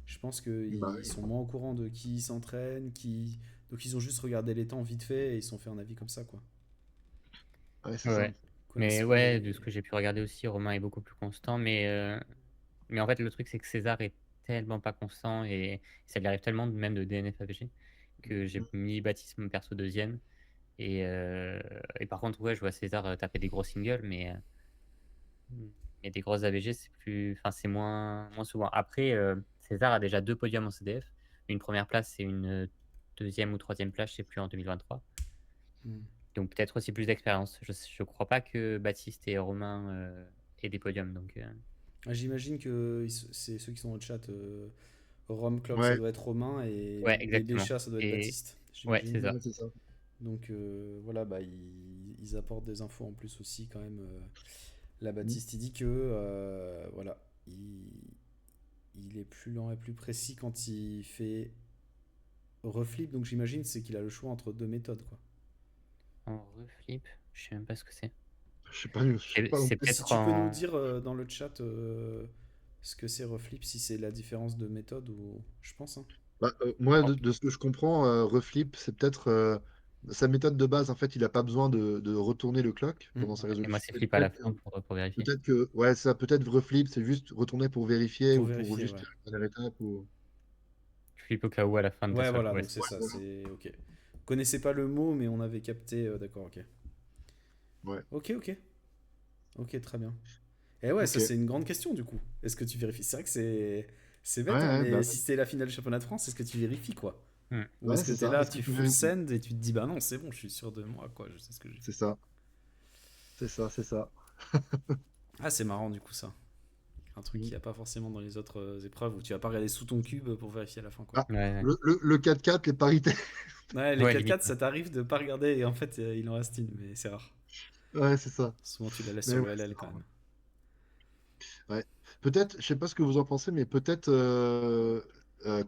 Je pense Bah, qu'ils sont moins au courant de qui s'entraîne, qui. Donc ils ont juste regardé les temps vite fait et ils se sont fait un avis comme ça, quoi. ouais, c'est ça. Ouais. Ils connaissent Mais pas ouais, de les. ce que j'ai pu regarder aussi, Romain est beaucoup plus constant. Mais en fait, le truc, c'est que César est tellement pas constant et ça lui arrive tellement même de DNF AVG que j'ai mis Baptiste mon perso deuxième. Et par contre, ouais, je vois César taper des gros singles, mais des grosses AVG, c'est plus, enfin, c'est moins souvent. Après, César a déjà 2 podiums en CDF. Une première place et une deuxième ou troisième place, je sais plus, en 2023. Hmm. Donc peut-être aussi plus d'expérience. Je crois pas que Baptiste et Romain aient des podiums. Ah, j'imagine que c'est ceux qui sont dans le chat. Rome Clock, ça Ouais, doit être Romain et Ouais, Bébé exactement. Chat, ça doit être Et Baptiste, ouais, j'imagine. c'est ça. ouais, c'est ça. Donc voilà, bah, ils apportent des infos en plus aussi quand même. La Mm. Baptiste, il dit que voilà, il est plus lent et plus précis quand il fait reflip. Donc j'imagine c'est qu'il a le choix entre deux méthodes, quoi. En reflip, je sais même pas ce que c'est. Je sais pas non C'est plus. Si peut-être tu peux nous en. dire dans le chat ce que c'est reflip, si c'est la différence de méthode ou je pense, hein. Bah, moi, en- de ce que je comprends, Reflip, c'est peut-être sa méthode de base. En fait, il n'a pas besoin de retourner le clock Hmm. pendant sa ouais, et moi, résolution. c'est Et flip à la fin pour vérifier. ouais, ça peut-être Reflip, c'est juste retourner pour vérifier Pour ou pour vérifier, juste ouais. faire une dernière étape. Ou... Tu flippes au cas où à la fin de ta Ouais, sol. voilà, Ouais, donc c'est c'est ça. ça, Voilà. c'est ok. Vous connaissez pas le mot, mais on avait capté, d'accord, ok. Ouais. Ok, ok. Ok, très bien. Et ouais, Ok. ça c'est une grande question du coup. Est-ce que tu vérifies? C'est vrai que c'est Ouais, bête, hein, ouais, mais bah, si c'était la finale du championnat de France, est-ce que tu vérifies quoi? Hmm. Ou ouais, est-ce que c'est t'es ça. là, Est-ce que tu tu full vérifies? send et tu te dis bah non, c'est bon, je suis sûr de moi, quoi, je sais ce que j'ai. C'est ça. C'est ça, c'est ça. Ah, c'est marrant du coup ça. Un truc Mm. qu'il n'y a pas forcément dans les autres épreuves où tu vas pas regarder sous ton cube pour vérifier à la fin, quoi. Ah, Ouais, ouais. le 4-4, les parités. Ouais, les Ouais, limite. 4x4, ça t'arrive de pas regarder et en fait il en reste une, mais c'est rare. Ouais, c'est ça. Souvent tu la laisses Mais sur ouais, le c'est LL quand marrant. même. Ouais. Peut-être, je sais pas ce que vous en pensez, mais peut-être,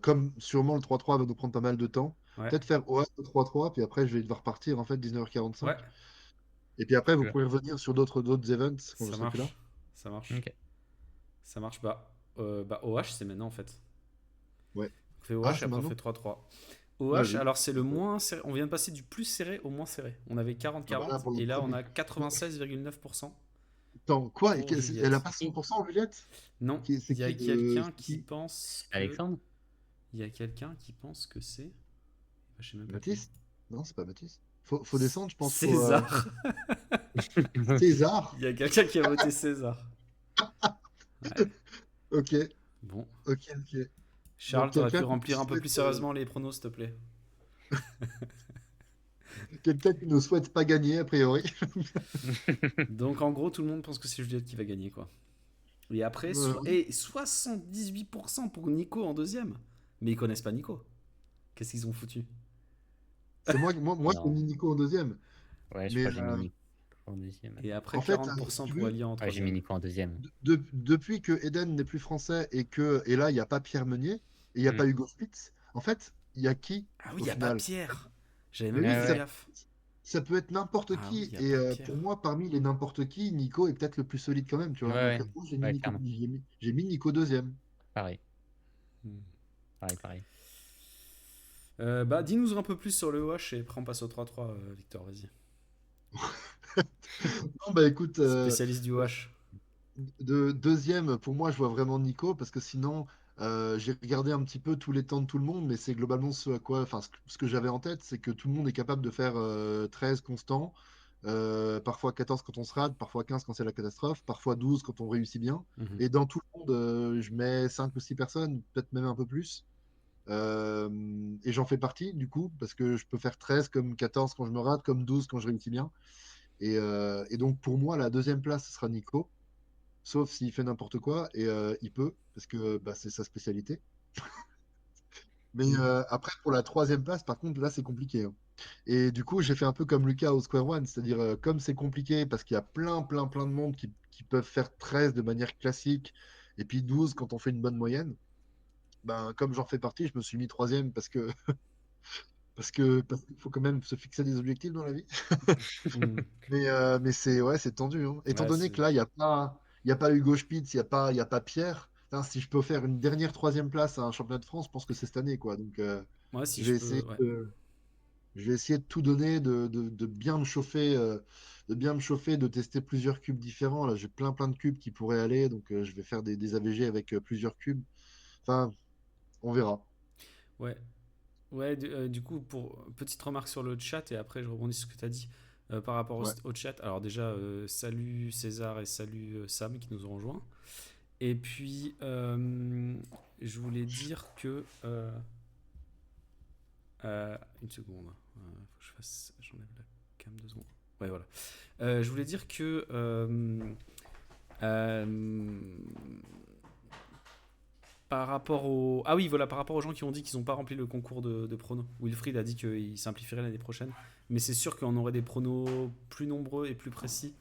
comme sûrement le 3-3 va nous prendre pas mal de temps, Ouais, peut-être faire OS au 3-3, puis après je vais devoir partir en fait ouais, 19h45. Et puis après, Tu vous veux. pourrez revenir sur d'autres events quand je ça serai plus là. marche. Ça marche. Ok. Ça marche pas. Bah OH c'est maintenant en fait. Ouais. On fait Ah, OH et c'est après on maintenant? fait 3-3. Ouais, OH, oui. alors c'est le moins serré. On vient de passer du plus serré au moins serré. On avait Ah bah là, 40-40 pour le et là on premier. a 96,9% Attends, quoi? pour Elle a Juliette. pas C'est qui? 100%, Juliette? Non, C'est il y a qui quelqu'un c'est qui qui? pense que. Alexandre? Il y a quelqu'un qui pense que c'est. Je sais même pas qui. Baptiste? Non, c'est pas Baptiste. Faut descendre, je pense. César. César? Il y a quelqu'un qui a voté César. Ouais. Ok, Bon. ok. Donc Charles, t'aurais pu quelqu'un qui nous remplir un peu souhaite, plus sérieusement les pronos, s'il te plaît. pas gagner, a priori. Donc en gros, tout le monde pense que c'est Juliette qui va gagner, quoi. Et après, Oui. et 78% pour Nico en deuxième. Mais ils connaissent pas Nico. Qu'est-ce qu'ils ont foutu? C'est moi, j'ai Non. mis Nico en deuxième. Ouais, je Mais crois que j'ai mis Nico en deuxième. Et après, en fait, si 40% tu pour veux, Alia en Ouais, j'ai mis troisième. Nico en deuxième. depuis que Eden n'est plus français et là, il n'y a pas Pierre Meunier et il n'y a Hmm. pas Hugo Spitz, en fait, il y a qui Ah oui, il au y a pas final? Pierre. J'avais Mais même pas oui, Ah fait ouais. gaffe. ça peut être n'importe Ah oui, qui. il y a Et pas pour Pierre. moi, parmi les n'importe qui, Nico est peut-être le plus solide quand même, tu Ouais, vois. Donc, ouais. moi, Ouais, clairement. j'ai mis Nico deuxième. Pareil. Hmm. Pareil. Bah, dis-nous un peu plus sur le OH et après on passe au 3-3, Victor, vas-y. Non, bah écoute, Spécialiste du wash. deuxième, pour moi, je vois vraiment Nico, parce que sinon, j'ai regardé un petit peu tous les temps de tout le monde, mais c'est globalement ce à quoi, enfin, ce que j'avais en tête, c'est que tout le monde est capable de faire 13 constants, parfois 14 quand on se rate, parfois 15 quand c'est la catastrophe, parfois 12 quand on réussit bien. Mhm. Et dans tout le monde, je mets 5 ou 6 personnes, peut-être même un peu plus. Et j'en fais partie, du coup, parce que je peux faire 13 comme 14 quand je me rate, comme 12 quand je réussis bien. Et donc, pour moi, la deuxième place, ce sera Nico, sauf s'il fait n'importe quoi, et il peut, parce que bah, c'est sa spécialité. Mais après, pour la troisième place, par contre, là, c'est compliqué, hein. Et du coup, j'ai fait un peu comme Lucas au Square One, c'est-à-dire, comme c'est compliqué, parce qu'il y a plein, plein, plein de monde qui peuvent faire 13 de manière classique, et puis 12 quand on fait une bonne moyenne, ben, comme j'en fais partie, je me suis mis troisième parce qu'il faut quand même se fixer des objectifs dans la vie. Mhm. Mais c'est ouais, c'est tendu, hein. Étant Ouais, donné que là, il y a pas Hugo Spitz, il y a pas Pierre. Putain, si je peux faire une dernière troisième place à un championnat de France, je pense que c'est cette année, quoi. Donc, moi, si je je vais peux. essayer Ouais. je vais essayer de tout donner, de bien me chauffer, de tester plusieurs cubes différents. Là, j'ai plein, plein de cubes qui pourraient aller, donc je vais faire des AVG avec plusieurs cubes. Enfin, on verra. Ouais. Ouais, du coup, pour petite remarque sur le chat, et après je rebondis sur ce que tu as dit par rapport Ouais. au chat. Alors, déjà, salut César et salut Sam qui nous ont rejoints. Et puis, je voulais dire que. Une seconde. Faut que je fasse. J'enlève la cam 2 secondes. Ouais, voilà. Je voulais dire que. Euh, par rapport aux. Ah oui, voilà, par rapport aux gens qui ont dit qu'ils n'ont pas rempli le concours de pronos. Wilfried a dit qu'il simplifierait l'année prochaine. Mais c'est sûr qu'on aurait des pronos plus nombreux et plus précis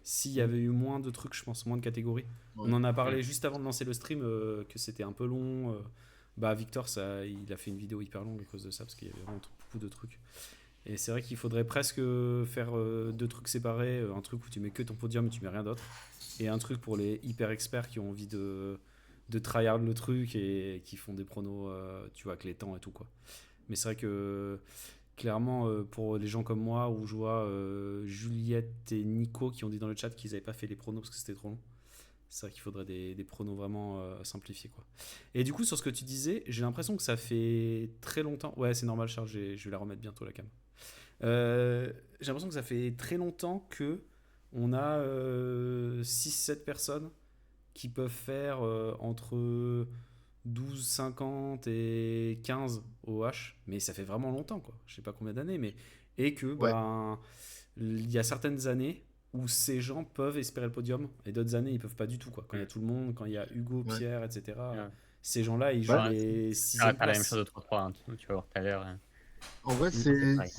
s'il y Mm. avait eu moins de trucs, je pense, moins de catégories. On Ouais. en a Mm. parlé juste avant de lancer le stream, que c'était un peu long. Bah, Victor, ça, il a fait une vidéo hyper longue à cause de ça, parce qu'il y avait vraiment beaucoup de trucs. Et c'est vrai qu'il faudrait presque faire deux trucs séparés. Un truc où tu mets que ton podium et tu mets rien d'autre. Et un truc pour les hyper experts qui ont envie de tryhard le truc et qui font des pronos, tu vois, avec les temps et tout, quoi. Mais c'est vrai que clairement, pour les gens comme moi, où je vois Juliette et Nico qui ont dit dans le chat qu'ils n'avaient pas fait les pronos parce que c'était trop long. C'est vrai qu'il faudrait des pronos vraiment simplifiés, quoi. Et du coup, sur ce que tu disais, j'ai l'impression que ça fait très longtemps. Ouais, c'est normal, Charles, je vais la remettre bientôt, la cam. J'ai l'impression que ça fait très longtemps que on a 6-7 personnes qui peuvent faire entre 12,50 et 15 OH, mais ça fait vraiment longtemps, quoi. Je sais pas combien d'années, mais. Et que, Ouais. ben, il y a certaines années où ces gens peuvent espérer le podium, et d'autres années, ils peuvent pas du tout, quoi. Quand il y a Mm. tout le monde, quand il y a Hugo, Ouais. Pierre, etc., Ouais. ces gens-là, ils jouent Ouais. Enfin, les ça va 6e faire la même chose places. au 3-3, hein, tu vas voir tout à l'heure. En vrai, Mm. C'est pareil.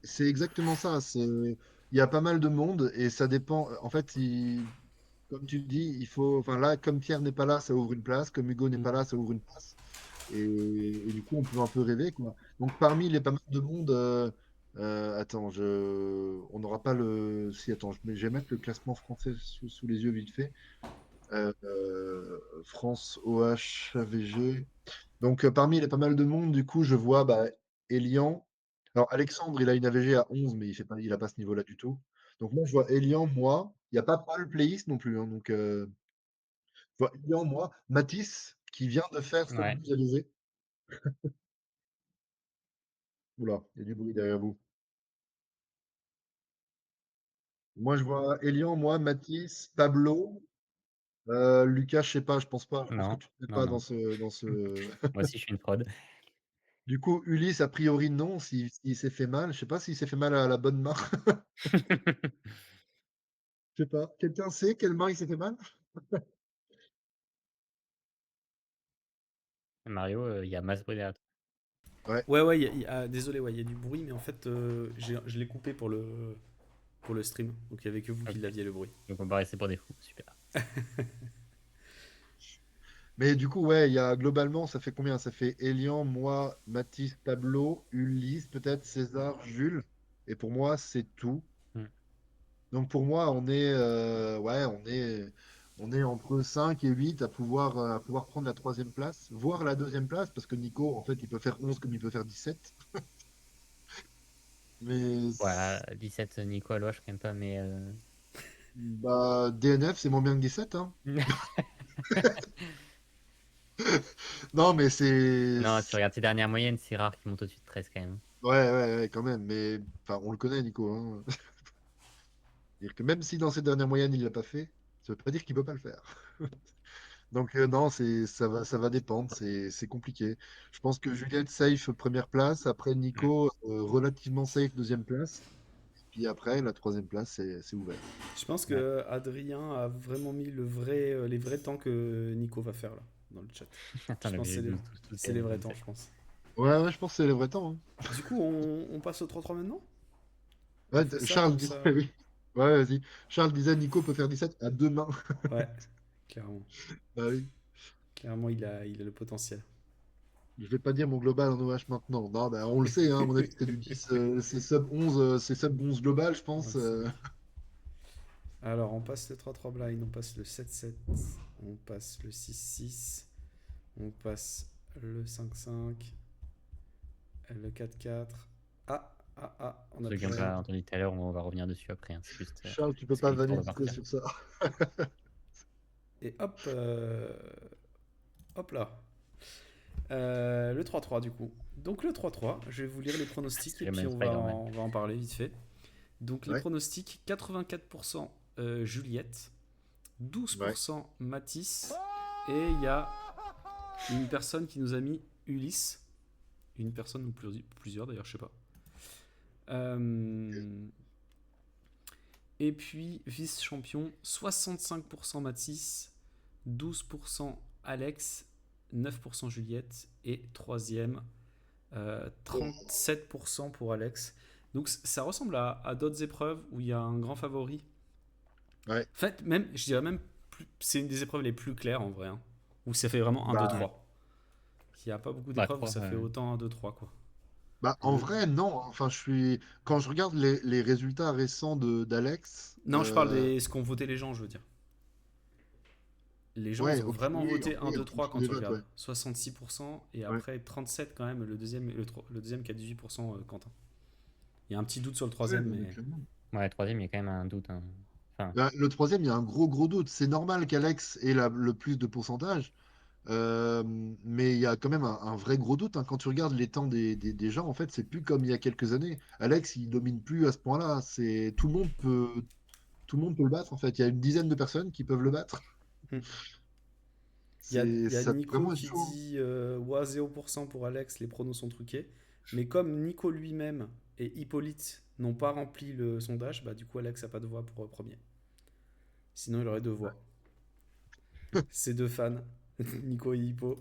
c'est exactement ça. Il y a pas mal de monde et ça dépend. En fait, comme tu le dis, il faut. Enfin, là, comme Pierre n'est pas là, ça ouvre une place. Comme Hugo n'est Mm. pas là, ça ouvre une place. Et du coup, on peut un peu rêver, quoi. Donc, parmi les pas mal de monde, attends, on n'aura pas le. Si, attends, je vais mettre le classement français sous les yeux vite fait. France OH AVG. Donc, parmi les pas mal de monde, du coup, je vois bah, Elian. Alors, Alexandre, il a une AVG à 11, mais il a pas ce niveau-là du tout. Donc, moi, je vois Elian, moi. Il n'y a pas le playiste non plus, hein, donc, je vois Elian, moi. Mathis, qui vient de faire Ouais. 7-12 AVG. Oula, il y a du bruit derrière vous. Moi, je vois Elian, moi, Mathis, Pablo. Lucas, je sais pas, je pense pas. Je pense que Non, tu ne fais non, pas non. dans ce. Moi aussi, je suis une fraude. Du coup, Ulysse, a priori, non, s'il s'est fait mal. Je sais pas s'il s'est fait mal à la bonne main. Je sais pas. Quelqu'un sait quelle main il s'est fait mal? Mario, il y a masse bruit derrière toi. Ouais. Ouais, ouais, désolé, ouais, il y a du bruit, mais en fait, je l'ai coupé pour le stream. Donc il n'y avait que vous qui Ok. l'aviez le bruit. Donc on va rester pour des fous. Super. Mais du coup, ouais, il y a globalement, ça fait combien? Ça fait Elian, moi, Mathis, Pablo, Ulysse, peut-être César, Jules. Et pour moi, c'est tout. Hmm. Donc pour moi, ouais, on est entre 5 et 8 à pouvoir prendre la troisième place, voire la deuxième place, parce que Nico, en fait, il peut faire 11 comme il peut faire 17. Mais Voilà, 17 Nico à Loire, je quand même pas, mais bah, DNF, c'est moins bien que 17, hein. Non, mais non, tu regardes tes dernières moyennes, c'est rare qu'ils montent au-dessus de 13 quand même. Ouais, ouais, ouais, quand même. Mais enfin, on le connaît, Nico, hein. Dire que même si dans ses dernières moyennes, il l'a pas fait, ça veut pas dire qu'il peut pas le faire. Donc non, ça va dépendre, c'est compliqué. Je pense que Juliette safe première place, après Mm. Nico relativement safe deuxième place, puis après la troisième place c'est ouvert. Je pense Ouais. que Adrien a vraiment mis les vrais temps que Nico va faire là, dans le chat. Attends, Je pense que tout c'est les vrais temps, je pense. Ouais, ouais, je pense que c'est le vrai temps, hein. Du coup, on passe au 3-3 maintenant? On Ouais, fait ça Charles comme disait, ça. oui. Ouais, vas-y. Charles disait Nico peut faire 17 à deux mains. Ouais, clairement. Bah oui. Clairement, il a le potentiel. Je vais pas dire mon global en OH maintenant. Non, bah, on le sait, hein, à mon avis, c'est du 10, c'est sub 11, c'est sub 11 global, je pense. 25. Alors, on passe le 3-3 blind, on passe le 7-7, on passe le 6-6, on passe le 5-5, le 4-4. On a Ceux qui plus n'ont rien. pas entendu tout à l'heure, on va revenir dessus après, hein. C'est juste Charles, tu peux parce que pas Victor vanner va Nico partir. sur ça. Et hop là. Le 3-3 du coup. Donc le 3-3, je vais vous lire les pronostics C'est et le puis même Spider-Man. on va en parler vite fait. Donc les Ouais, pronostics, 84% Juliette, ouais. 12% Matisse, et il y a une personne qui nous a mis Ulysse. Une personne ou plusieurs d'ailleurs, je sais pas. Et puis vice-champion, 65% Matisse, 12% Alex, 9% Juliette, et troisième, 37% pour Alex. Donc ça ressemble à d'autres épreuves où il y a un grand favori. Ouais. En fait, même, je dirais même, c'est une des épreuves les plus claires en vrai, hein, où ça fait vraiment 1, 2, Bah, Mm. 3. Il n'y a pas beaucoup Bah, d'épreuves où 3, ça fait autant 1, 2, 3 quoi. bah, en Le- vrai, non. Enfin, quand je regarde les résultats récents d'Alex, Non, je parle de ce qu'ont voté les gens, je veux dire. Les gens, ouais, ils ont ok, vraiment oui, voté 1, oui, 2, en 3 fonction quand des tu votes, regardes. ouais. 66% et Ouais. après 37 quand même, le deuxième qui a 18% Quentin. Il y a un petit doute sur le Ouais, troisième, non, mais mais... clairement. ouais, troisième, il y a quand même un doute, hein. Enfin, Bah, le troisième, il y a un gros doute. C'est normal qu'Alex ait le plus de pourcentage, mais il y a quand même un vrai gros doute, hein. Quand tu regardes les temps des gens, en fait, c'est plus comme il y a quelques années. Alex, il domine plus à ce point-là. Tout le monde peut le battre, en fait. Il y a une dizaine de personnes qui peuvent le battre. Il y a Ça peut Nico vraiment être qui chaud, hein. dit ouah, 0% pour Alex, les pronos sont truqués. Mais comme Nico lui-même et Hippolyte n'ont pas rempli le sondage, bah du coup Alex n'a pas de voix pour premier. Sinon il aurait deux voix. Ces deux fans, Nico et Hippo,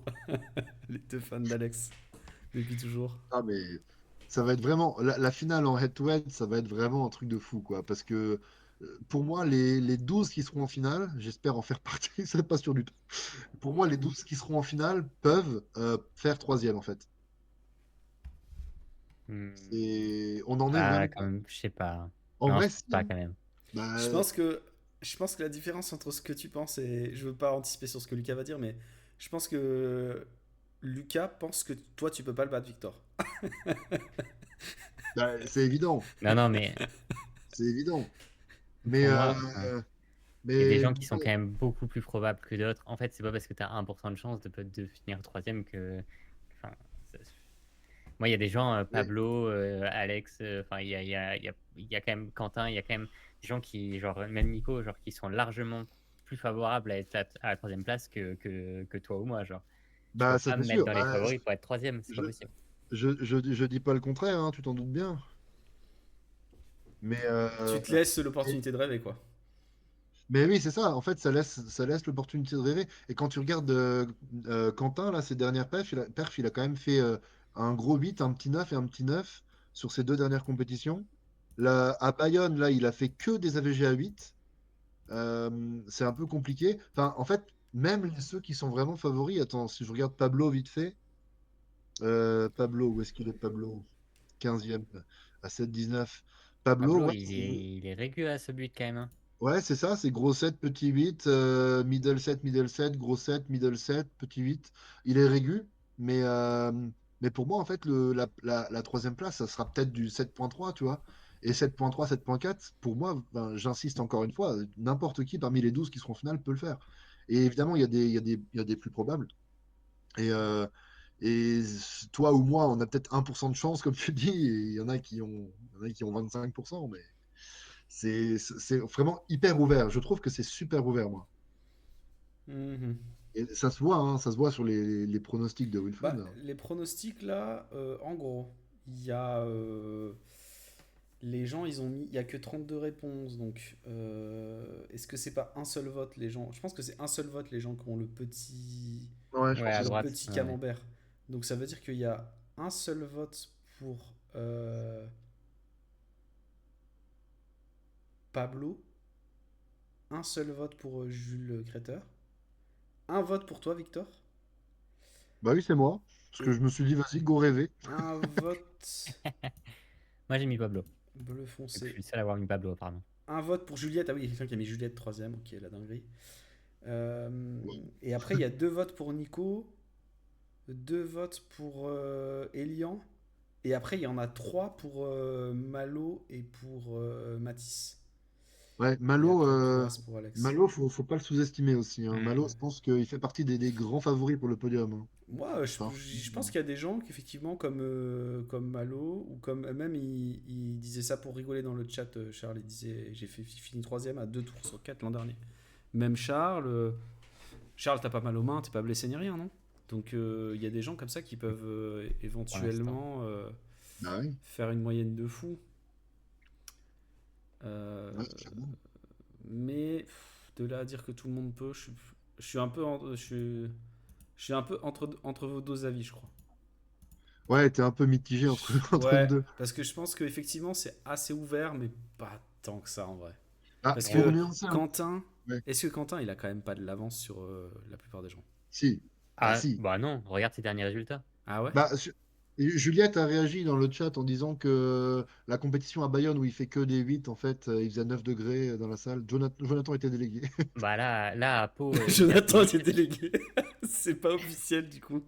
les deux fans d'Alex depuis toujours. Ah, mais ça va être vraiment. La finale en head-to-head, ça va être vraiment un truc de fou, quoi. Parce que pour moi, les 12 qui seront en finale, j'espère en faire partie, c'est pas sûr du tout. Pour moi, les 12 qui seront en finale peuvent faire troisième, en fait. On en est ah, vraiment. quand même, je sais pas. En Non, vrai, je pense si, pas hein. quand même. Je Bah, pense que je pense que la différence entre ce que tu penses et je veux pas anticiper sur ce que Lucas va dire, mais je pense que Lucas pense que toi tu peux pas le battre, Victor. c'est évident. Non, non, mais C'est évident. Mais, pour euh, moi, enfin, il y a des mais gens qui sont quand même beaucoup plus probables que d'autres. En fait, c'est pas parce que tu as 1% de chance de finir troisième que. Enfin, ça- moi, il y a des gens, ouais. Pablo, Alex, enfin, il y a quand même Quentin, il y a quand même des gens qui, genre, même Nico, genre, qui sont largement plus favorables à être à la troisième place que toi ou moi. Genre, tu peux Bah, ça pas c'est me mettre sûr. dans les Bah, favoris pour être troisième, c'est pas je, possible. je dis pas le contraire, hein, tu t'en doutes bien. Mais, Tu te laisses l'opportunité de rêver, quoi. Mais oui, c'est ça. En fait, ça laisse l'opportunité de rêver. Et quand tu regardes Quentin, là, ses dernières perfs, il a quand même fait un gros 8, un petit 9 et un petit 9 sur ses deux dernières compétitions. Là, à Bayonne, là, il a fait que des AVG à 8. C'est un peu compliqué. Enfin, en fait, même ceux qui sont vraiment favoris, attends, si je regarde Pablo vite fait, Pablo, où est-ce qu'il est, Pablo? 15e à 7,19. Pablo, Pablo, ouais, il est régulier à ce but quand même, hein. ouais, c'est ça, c'est gros 7, petit 8, middle 7, gros 7, middle 7, petit 8. Il est régu, mais, Mais pour moi, en fait, la troisième place, ça sera peut-être du 7.3, tu vois. Et 7.3, 7.4, pour moi, ben, j'insiste encore une fois, n'importe qui parmi les 12 qui seront en finale peut le faire. Et évidemment, il y a des plus probables. Et, euh, et toi ou moi, on a peut-être 1% de chance, comme tu dis, et il y en a qui ont 25%, mais c'est vraiment hyper ouvert. Je trouve que c'est super ouvert, moi. Mhm. Et ça se voit, hein, ça se voit sur les pronostics de Wilfried. Bah, les pronostics là, en gros, il y a les gens, ils ont mis, il y a que 32 réponses, donc est-ce que c'est pas un seul vote les gens? Je pense que c'est un seul vote les gens qui ont Ouais, je Ouais, pense à aussi. le droite. petit Ouais. camembert. Donc ça veut dire qu'il y a un seul vote pour Pablo, un seul vote pour Jules Créter, un vote pour toi Victor, Bah oui, c'est moi. Parce que et je me suis dit, vas-y, go rêver. un vote Moi, j'ai mis Pablo. bleu Et puis, je suis foncé. le seul à avoir mis Pablo, pardon. Un vote pour Juliette. Ah oui, il y a quelqu'un qui a mis Juliette troisième. Ok, la dinguerie. Et après, il y a deux votes pour Nico, deux votes pour Elian. Et après, il y en a trois pour Malo et pour Matisse. Ouais, Et après, tout le reste pour Alex. Malo, faut pas le sous-estimer aussi, hein. Malo, Hmm. je pense qu'il fait partie des grands favoris pour le podium, hein. Moi, Enfin, je pense qu'il y a des gens qui, effectivement, comme Malo, ou comme même, il disait ça pour rigoler dans le chat. Charles, il disait j'ai fini troisième à 2 tours sur 4 l'an dernier. Même Charles, Charles, t'as pas mal aux mains, t'es pas blessé ni rien, non? Donc il y a des gens comme ça qui peuvent Pour l'instant. éventuellement bah oui, faire une moyenne de fou. Euh, ouais, clairement. mais de là à dire que tout le monde peut, je suis un peu, je suis un peu entre vos deux avis, je crois. Ouais, t'es un peu mitigé entre, entre les Ouais, deux. parce que je pense qu'effectivement c'est assez ouvert, mais pas tant que ça en vrai. Ah, Parce pour que nuancer un Quentin, ouais. est-ce que Quentin il a quand même pas de l'avance sur la plupart des gens? Si, bah Ah, si. bah non, regarde ses derniers résultats. Ah ouais? Bah, Juliette a réagi dans le chat en disant que la compétition à Bayonne, où il fait que des 8 en fait, il faisait 9 degrés dans la salle. Jonathan était délégué. Bah là à Pau, il a fait Jonathan était 8. délégué. C'est pas officiel du coup.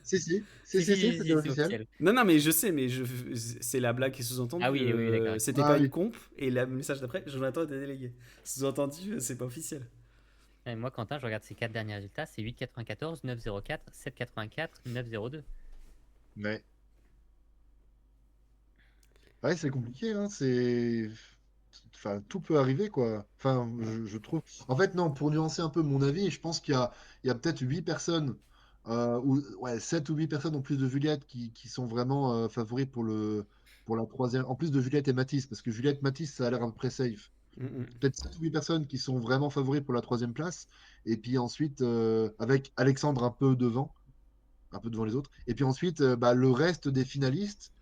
Si, si, si, Si, si, si, si, si, c'était si, c'est officiel. officiel. Non, non, mais je sais, mais c'est la blague qui est Ah sous-entendue. oui, oui, d'accord. Ok. C'était Ah pas une oui. comp, et le message d'après, Jonathan était délégué. Sous-entendu, c'est pas officiel. Et moi, Quentin, je regarde ses 4 derniers résultats, c'est 8,94, 9,04, 7,84, 9,02. Mais ouais, c'est compliqué, hein. C'est. Enfin, tout peut arriver, quoi. Enfin, je trouve. En fait, non, pour nuancer un peu mon avis, je pense il y a peut-être 8 personnes, ou ouais, 7 ou 8 personnes en plus de Juliette qui sont vraiment favoris pour la troisième. En plus de Juliette et Mathis, parce que Juliette, Mathis, ça a l'air à peu près safe. Mm, Peut-être 7 ou 8 personnes qui sont vraiment favoris pour la troisième place. Et puis ensuite, avec Alexandre un peu devant les autres. Et puis ensuite, bah, le reste des finalistes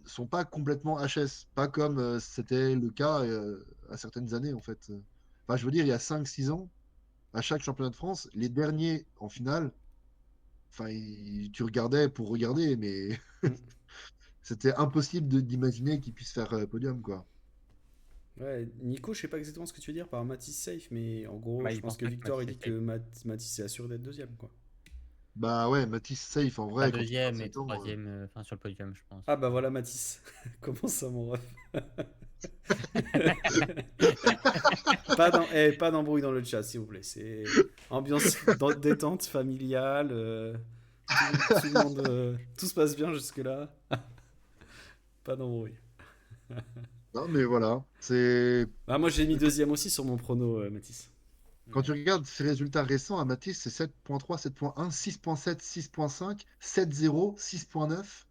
sont pas complètement HS, pas comme c'était le cas à certaines années en fait. Enfin, je veux dire, il y a 5 6 ans, à chaque championnat de France, les derniers en finale, enfin, tu regardais pour regarder, mais mm, mm. c'était impossible d'imaginer qu'ils puissent faire podium, quoi. Ouais, Nico, je sais pas exactement ce que tu veux dire par Matisse safe, mais en gros, Bah, je il pense pense que pas que Victor, Mathis il est dit que safe. Matisse est assuré d'être deuxième, quoi. Bah ouais, Mathis safe en Pas vrai, quand il a deuxième et 27 ans. troisième, enfin sur le podium, je pense. Ah bah voilà Matisse. Comment ça, mon ref? Pas d'embrouille dans le chat, s'il vous plaît. C'est ambiance détente, familiale. Tout le monde, tout se passe bien jusque-là. Pas d'embrouille. Non, mais voilà, c'est Ah, moi, j'ai mis deuxième aussi sur mon prono, Mathis. quand tu Ouais. regardes ses résultats récents à Mathis, c'est 7.3, 7.1, 6.7, 6.5, 7.0, 6.9.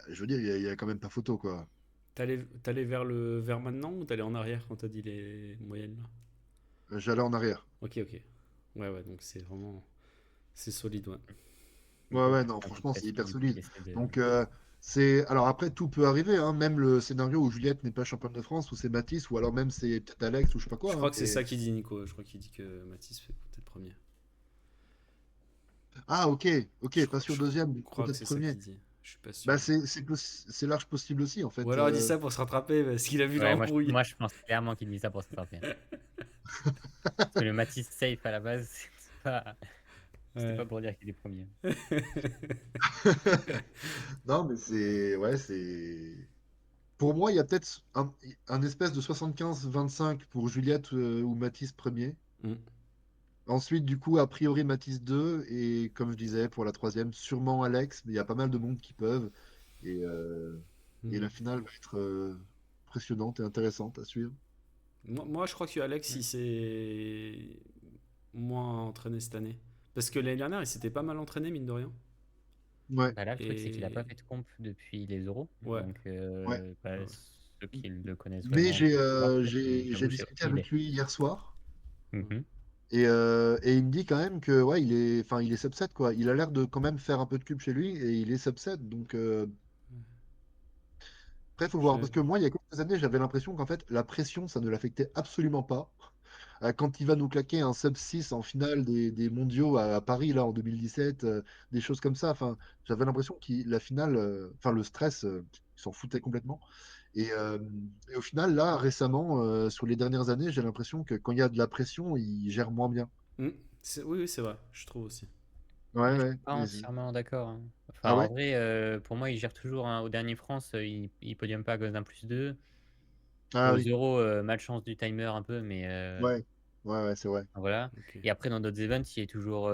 Je veux dire, il y a quand même pas photo, quoi. T'allais vers maintenant ou t'allais en arrière quand t'as dit les moyennes là? J'allais en arrière. Ok, ok. Ouais, ouais, donc c'est vraiment. C'est solide, ouais. Il Ouais, faut ouais, faire non, un coup de franchement, c'est pression, hyper du coup, il solide. essaie de. Donc, alors après, tout peut arriver, hein, même le scénario où Juliette n'est pas championne de France, ou c'est Mathis, ou alors même c'est peut-être Alex, ou je sais pas Je quoi, crois hein, que c'est ça qu'il dit, Nico. Je crois qu'il dit que Mathis fait peut-être premier. Ah, ok, Je ok, pas crois, sûr je deuxième, crois que peut-être c'est ça premier. qu'il dit. Je suis pas Bah, sûr. c'est large possible aussi, en Ou fait. alors il dit ça pour se rattraper parce qu'il a vu Ouais, l'embrouille. moi, je pense clairement qu'il dit ça pour se rattraper. Parce que le Matisse safe à la base, c'est pas. C'était Ouais. pas pour dire qu'il est premier. Non, mais c'est. Pour moi, il y a peut-être un espèce de 75-25 pour Juliette ou Mathis premier. Mm. Ensuite, du coup, a priori, Mathis 2. Et comme je disais, pour la troisième, sûrement Alex. Mais il y a pas mal de monde qui peuvent. Et, euh, et Mm. la finale va être impressionnante et intéressante à suivre. Moi, je crois que Alex, Mm. il s'est moins entraîné cette année. Parce que l'année dernière, il s'était pas mal entraîné, mine de rien. Ouais, Bah là, le truc, c'est qu'il a pas Et fait de comp depuis les euros. ouais, Donc, ouais. bah, ouais. ceux qui le connaissent Mais vraiment j'ai peuvent voir euh, que j'ai j'ai j'avoue, je sais pas discuté qui il avec est. lui hier soir. Mhm. Et il me dit quand même que ouais, il est subset quoi. Il a l'air de quand même faire un peu de cube chez lui et il est subset. Donc après, faut voir. Je... Parce que moi, il y a quelques années, j'avais l'impression qu'en fait, la pression, ça ne l'affectait absolument pas. Quand il va nous claquer un sub 6 en finale des mondiaux à Paris là en 2017, des choses comme ça. Enfin, j'avais l'impression que la finale, enfin le stress, il s'en foutait complètement. Et, et au final, là, récemment, sur les dernières années, j'ai l'impression que quand il y a de la pression, il gère moins bien. Mm. Oui, oui, c'est vrai, je trouve aussi. Ouais, Je suis ouais. pas entièrement d'accord, hein. Enfin, Ah en ouais? vrai, pour moi, il gère toujours, hein. Au dernier France, il podium pas à cause d'un +2. Ah Aux oui. euros, malchance du timer un peu, mais Ouais. Ouais, ouais, c'est vrai. voilà. Ok. Et après, dans d'autres events, il est toujours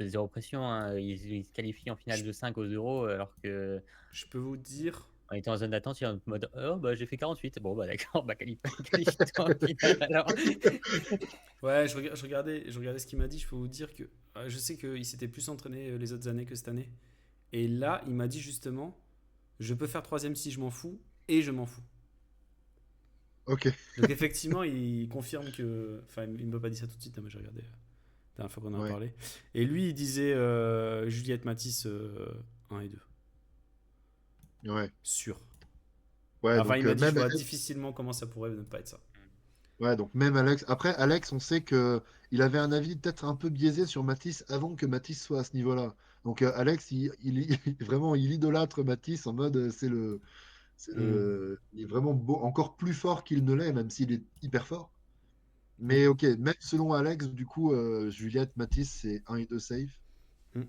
zéro pression, hein. Il se qualifie en finale Je, de 5 aux euros, alors que je peux vous dire. on était en zone d'attente, il est en mode oh, bah j'ai fait 48. Bon, bah d'accord, bah qualifie-toi en finale alors. Ouais, je regardais ce qu'il m'a dit. Je peux vous dire que je sais qu'il s'était plus entraîné les autres années que cette année. Et là, il m'a dit justement, je peux faire troisième si je m'en fous, et je m'en fous. Ok. Donc effectivement, il confirme que... Enfin, il ne m'a pas dit ça tout de suite, hein, mais j'ai regardé la dernière fois qu'on en a Ouais. parlé. Et lui, il disait Juliette Matisse 1 et 2. Ouais. Sûr. Ouais, Enfin, il donc m'a dit, je même vois Alex, difficilement comment ça pourrait ne pas être ça. ouais, donc même Alex. Après, Alex, on sait que il avait un avis peut-être un peu biaisé sur Matisse avant que Matisse soit à ce niveau-là. Donc Alex, vraiment, il idolâtre Matisse en mode Hmm. il est vraiment beau, encore plus fort qu'il ne l'est, même s'il est hyper fort. Hmm. Mais ok, même selon Alex, du coup, Juliette, Matisse, c'est 1 et 2 safe. Hmm.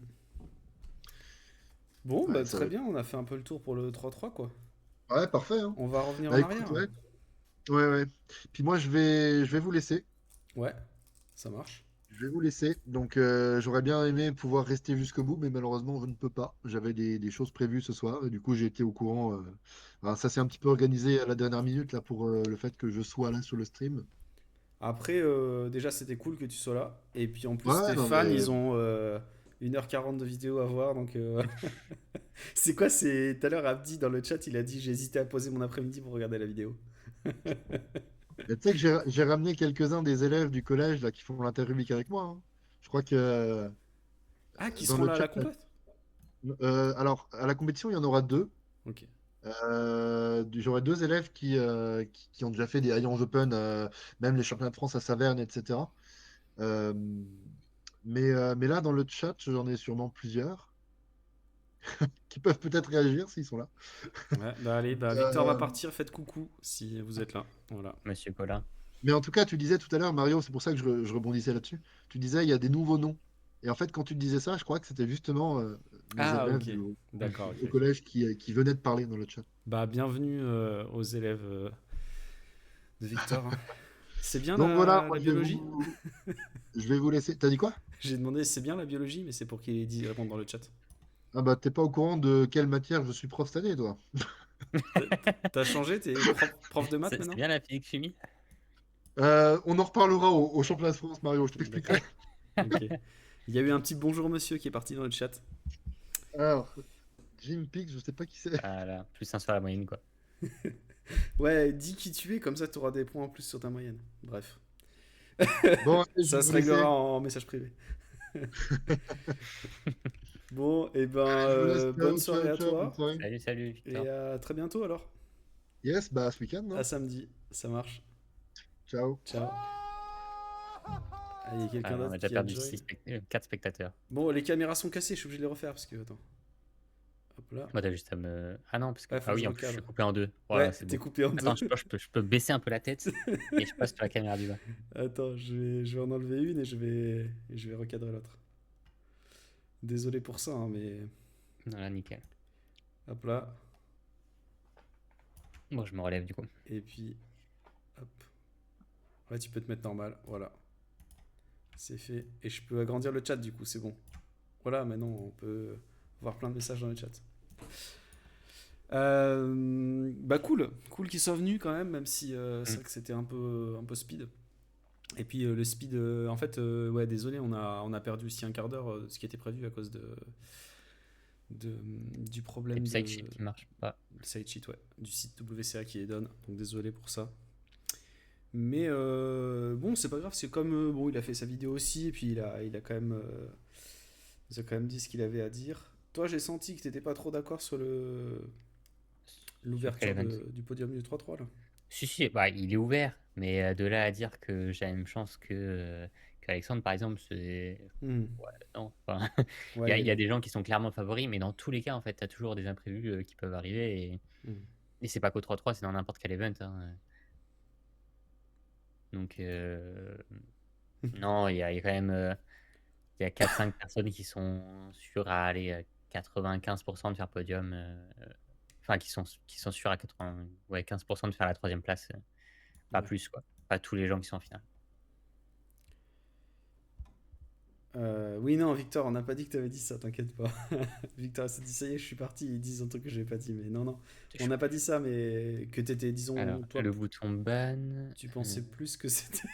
Bon, Ouais, bah ça très va être. bien, on a fait un peu le tour pour le 3-3, quoi. Ouais, parfait, hein. On va revenir Bah en écoute, arrière. ouais, ouais, ouais. Puis moi, je vais vous laisser. Ouais, ça marche. Je vais vous laisser. Donc, j'aurais bien aimé pouvoir rester jusqu'au bout, mais malheureusement, je ne peux pas. J'avais des choses prévues ce soir. Et du coup, j'ai été au courant. Enfin, ça s'est un petit peu organisé à la dernière minute là pour le fait que je sois là sur le stream. Après, déjà, c'était cool que tu sois là. Et puis en plus, Ouais, tes non, fans, mais ils ont 1h40 de vidéo à voir. Donc, c'est quoi? C'est tout à l'heure, Abdi, dans le chat, il a dit j'ai hésité à poser mon après-midi pour regarder la vidéo. mais tu sais que j'ai ramené quelques-uns des élèves du collège là qui font l'interrubique avec moi, hein. Je crois que Ah, qui dans seront le là à chat. la compète? Alors, à la compétition, il y en aura deux. Ok. J'aurai deux élèves qui ont déjà fait des Allianz Open, même les championnats de France à Saverne, etc. Euh, mais là, dans le chat, j'en ai sûrement plusieurs qui peuvent peut-être réagir s'ils sont là. Ouais, bah allez, bah Victor va Euh, partir, faites coucou si vous êtes là. Voilà. Monsieur Paulin. mais en tout cas, tu disais tout à l'heure, Mario, c'est pour ça que je rebondissais là-dessus. Tu disais, il y a des nouveaux noms. Et en fait, quand tu disais ça, je crois que c'était justement mes Ah, élèves ok. D'accord, ok, au ok. collège qui venaient de parler dans le chat. Bah, bienvenue aux élèves de Victor, hein. C'est bien Donc voilà, la moi, biologie? je vais vous laisser. T'as dit quoi? J'ai demandé c'est bien la biologie, mais c'est pour qu'il ait dit répondre dans le chat. Ah bah, t'es pas au courant de quelle matière je suis prof cette année, toi. T'as t'as changé, t'es prof de maths C'est maintenant? bien la physique-chimie? On en reparlera au championnat de France, Mario, je t'expliquerai. D'accord. Ok. Il y a eu un petit bonjour monsieur qui est parti dans le chat. Alors, Jim Peak, je sais pas qui c'est. Voilà, plus 1 sur la moyenne, quoi. Ouais, dis qui tu es, comme ça tu auras des points en plus sur ta moyenne. Bref. Bon, allez, je Ça vais se vous réglera laisser. en message privé. Bon, et ben Allez, je vous laisse. bonne Ciao, soirée ciao, à ciao, bonne toi. soirée. Salut, salut, Et Victor. à très bientôt alors. Yes, bah, ce week-end, À non? samedi. Ça marche. Ciao. Ciao. Ah, il y a quelqu'un Ah, on d'autre a déjà qui a perdu join. 4 spectateurs. Bon, les caméras sont cassées, je suis obligé de les refaire parce que. Attends. Hop là. Moi, t'as juste à me. Ah non, parce que. Ouais, faut Ah que je oui, en plus, je suis recadre. coupé en deux. Voilà, Ouais, c'est t'es beau. coupé en deux. Attends, je peux baisser un peu la tête et je passe sur la caméra du bas. Attends, je vais en enlever une et je vais recadrer l'autre. Désolé pour ça, hein, mais Voilà, nickel. hop là. Bon, je me relève du coup. Et puis, hop. Ouais, tu peux te mettre normal. Voilà. C'est fait. Et je peux agrandir le chat du coup, c'est bon. Voilà, maintenant on peut voir plein de messages dans le chat. Bah cool, cool qu'ils soient venus quand même si c'est Mm. vrai que c'était un peu speed. Et puis le speed, en fait, ouais, désolé, on a perdu aussi un quart d'heure de ce qui était prévu à cause du Les problème side sheets qui marchent pas. side sheet, ouais, du site WCA qui les donne. Donc désolé pour ça. Mais bon, c'est pas grave, c'est comme bon, il a fait sa vidéo aussi, et puis il a quand même, il a quand même dit ce qu'il avait à dire. Toi, j'ai senti que t'étais pas trop d'accord sur Sur quel l'ouverture event? du podium du 3-3 là. Si, bah, il est ouvert, mais de là à dire que j'ai la même chance qu'Alexandre, par exemple, c'est. Hmm. Ouais, non. Enfin, Ouais, il y a des gens qui sont clairement favoris, mais dans tous les cas, en fait, tu as toujours des imprévus qui peuvent arriver. hmm. Et c'est pas qu'au 3-3, c'est dans n'importe quel event, hein. Donc, non, il y a quand même il y a 4-5 personnes qui sont sûres à aller à 95% de faire podium. Enfin, qui sont sûrs à 80, ouais, 15% de faire la troisième place. Pas Ouais. plus, quoi. Pas tous les gens qui sont en finale. Oui, non, Victor, on n'a pas dit que tu avais dit ça, t'inquiète pas. Victor s'est dit, ça y est, je suis parti, ils disent un truc que je n'ai pas dit, mais non, non. On n'a pas dit ça, mais que t'étais, disons, Alors, toi, le bouton ban. tu pensais plus que c'était.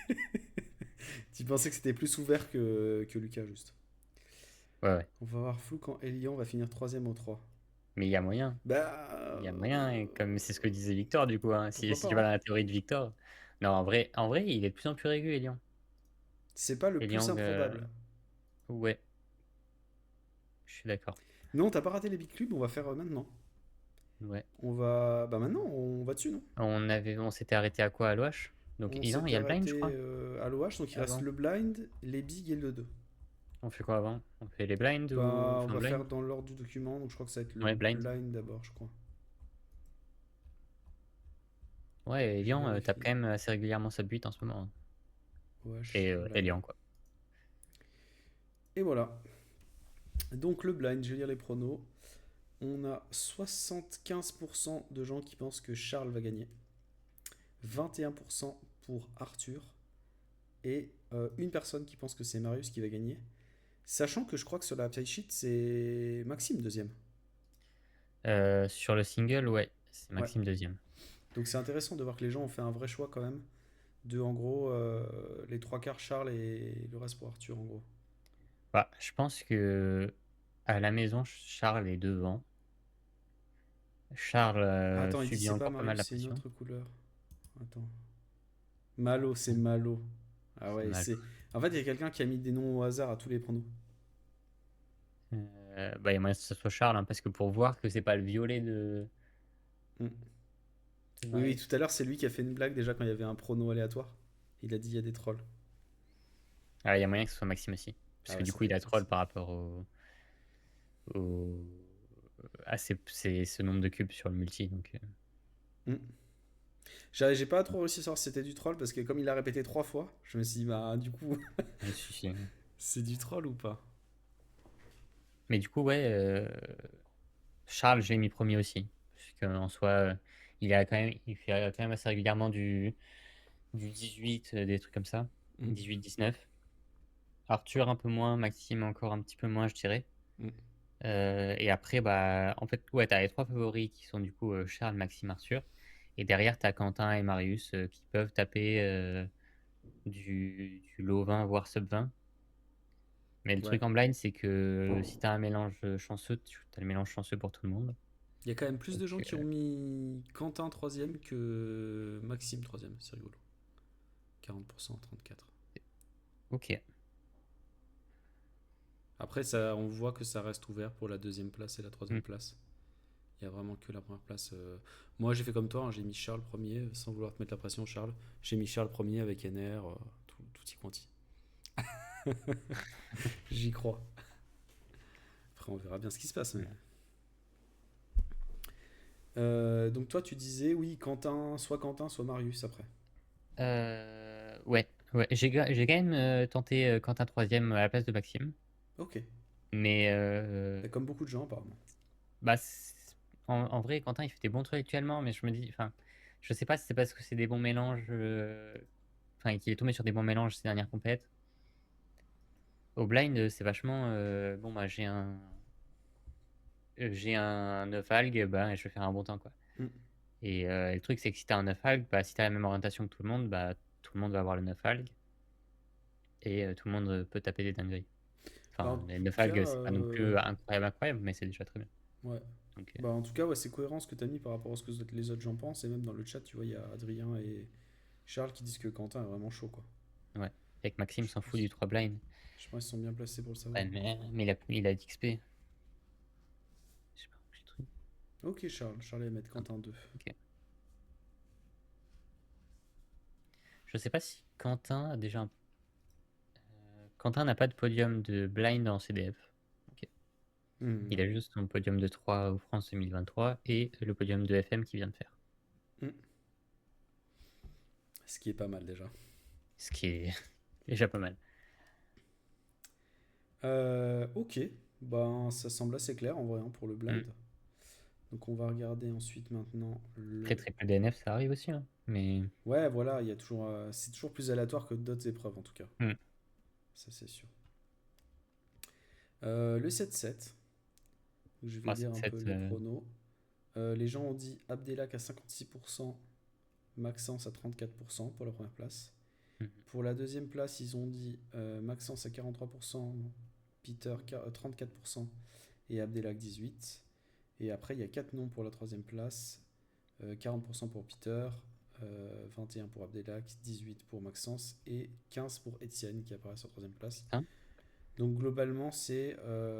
Tu pensais que c'était plus ouvert que Lucas, juste. Ouais, ouais. On va voir flou quand Elian va finir troisième au 3. Mais il y a moyen. Bah. Il y a moyen, et comme c'est ce que disait Victor, du coup, hein. Si, Pourquoi si pas, tu vas hein. dans la théorie de Victor. Non, en vrai, il est de plus en plus régulier, Elian. C'est pas le plus Elian, improbable. ouais, je suis d'accord. Non, t'as pas raté les Big Clubs, on va faire maintenant. Ouais. On va. Bah maintenant, on va dessus, non? On s'était arrêté à quoi, à l'OH? Donc, On non, il y s'était a le blind, je arrêté crois, à l'OH, donc il reste avant. le blind, les Big et le 2. On fait quoi avant? On fait les blinds ou. Bah, on Enfin, va faire blind? dans l'ordre du document, donc je crois que ça va être le Ouais, blind. blind d'abord, je crois. Ouais, Je Elian tape vérifie. quand même assez régulièrement sa butte en ce moment, hein. Et OH, blind. Elian, quoi. Et voilà. Donc le blind, je vais lire les pronos. On a 75% de gens qui pensent que Charles va gagner. 21% pour Arthur. Et une personne qui pense que c'est Marius qui va gagner. Sachant que je crois que sur la upside sheet, c'est Maxime deuxième. Sur le single, ouais, c'est Ouais. Maxime deuxième. Donc c'est intéressant de voir que les gens ont fait un vrai choix quand même. De en gros les trois quarts Charles et le reste pour Arthur en gros. Bah, je pense que à la maison, Charles est devant. Charles Attends, il dit subit c'est pas encore pas mal Marius, la c'est une pression. autre couleur. Attends. Malo, c'est Malo. Ah C'est ouais, mal. c'est. En fait, il y a quelqu'un qui a mis des noms au hasard à tous les pronos. Bah, il y a moyen que ce soit Charles, hein, parce que pour voir que c'est pas le violet Hmm. de Oui, oui, Marius. tout à l'heure, c'est lui qui a fait une blague déjà quand il y avait un prono aléatoire. Il a dit il y a des trolls. Ah, il y a moyen que ce soit Maxime aussi. Parce Ah que ouais, du ça coup, peut il a être troll Maxime. par rapport au- à ce nombre de cubes sur le multi. Donc, Hmm. J'ai pas trop réussi à savoir si c'était du troll parce que comme il l'a répété trois fois, je me suis dit, bah du coup, il suffit. c'est du troll ou pas? Mais du coup, ouais, Charles, j'ai mis premier aussi. Parce qu'en soi, il fait quand même assez régulièrement du 18, des trucs comme ça. Hmm. 18-19. Arthur un peu moins, Maxime encore un petit peu moins, je dirais. Hmm. Et après, bah, en fait, ouais, t'as les trois favoris qui sont du coup Charles, Maxime, Arthur. Et derrière, t'as Quentin et Marius qui peuvent taper du low 20, voire sub 20. Mais le Ouais. truc en blind, c'est que si t'as un mélange chanceux, t'as le mélange chanceux pour tout le monde. Il y a quand même plus de Donc, gens qui ont mis Quentin troisième que Maxime troisième, c'est rigolo. 40%, 34%. ok. Après, ça, on voit que ça reste ouvert pour la deuxième place et la troisième Mm. place. Il y a vraiment que la première place. Moi, j'ai fait comme toi, hein, j'ai mis Charles premier, sans vouloir te mettre la pression, Charles. J'ai mis Charles premier avec NR, tout y quanti. J'y crois. Après, on verra bien ce qui se passe. Mais... donc, toi, tu disais, oui, Quentin, soit Marius après. Ouais. J'ai quand même tenté Quentin troisième à la place de Maxime. Ok. Mais Comme beaucoup de gens, apparemment. bah, en vrai, Quentin, il fait des bons trucs actuellement, mais je me dis, enfin, je sais pas si c'est parce que c'est des bons mélanges, enfin, qu'il est tombé sur des bons mélanges ces dernières compètes. Au blind, c'est vachement, bon, bah, j'ai un œuf algue, bah, je vais faire un bon temps, quoi. Mm. Et le truc, c'est que si t'as un œuf algue, bah, si t'as la même orientation que tout le monde, bah, tout le monde va avoir le 9 algue. Et tout le monde peut taper des dingueries. Bah, Enfin, en les 9 tout cas, algues, c'est pas non plus incroyable, incroyable, mais c'est déjà très bien. ouais. Donc, Bah, en tout cas, ouais, c'est cohérent ce que tu as mis par rapport à ce que les autres gens pensent. Et même dans le chat, tu vois, il y a Adrien et Charles qui disent que Quentin est vraiment chaud, quoi. ouais. Avec Maxime, Je s'en fout pense, du 3 blind. je pense qu'ils sont bien placés pour le Ouais, savoir. mais il a d'XP. Je sais pas, j'ai truc. Ok, Charles. Charles va mettre Quentin 2. Ok. Je sais pas si Quentin a déjà Quentin n'a pas de podium de blind en CDF. Ok. Hmm, Il a juste son podium de 3 au France 2023 et le podium de FM qu'il vient de faire. hmm. Ce qui est pas mal déjà. Ce qui est déjà pas mal. Ok. Ben, ça semble assez clair en vrai hein, pour le blind. Mm. Donc on va regarder ensuite maintenant Après, le... triple DNF, ça arrive aussi, hein. Mais Ouais, voilà, il y a toujours, c'est toujours plus aléatoire que d'autres épreuves en tout cas. mm. Ça c'est sûr. Le 7-7. Je vais Moi, lire un peu 7, les pronos. Les gens ont dit Abdelak à 56%, Maxence à 34% pour la première place. Pour la deuxième place, ils ont dit Maxence à 43%, Peter 34% et Abdelak 18%. Et après, il y a 4 noms pour la troisième place. 40% pour Peter, 21 pour Abdelak, 18 pour Maxence et 15 pour Étienne qui apparaît sur la troisième place. Hein. Donc globalement, c'est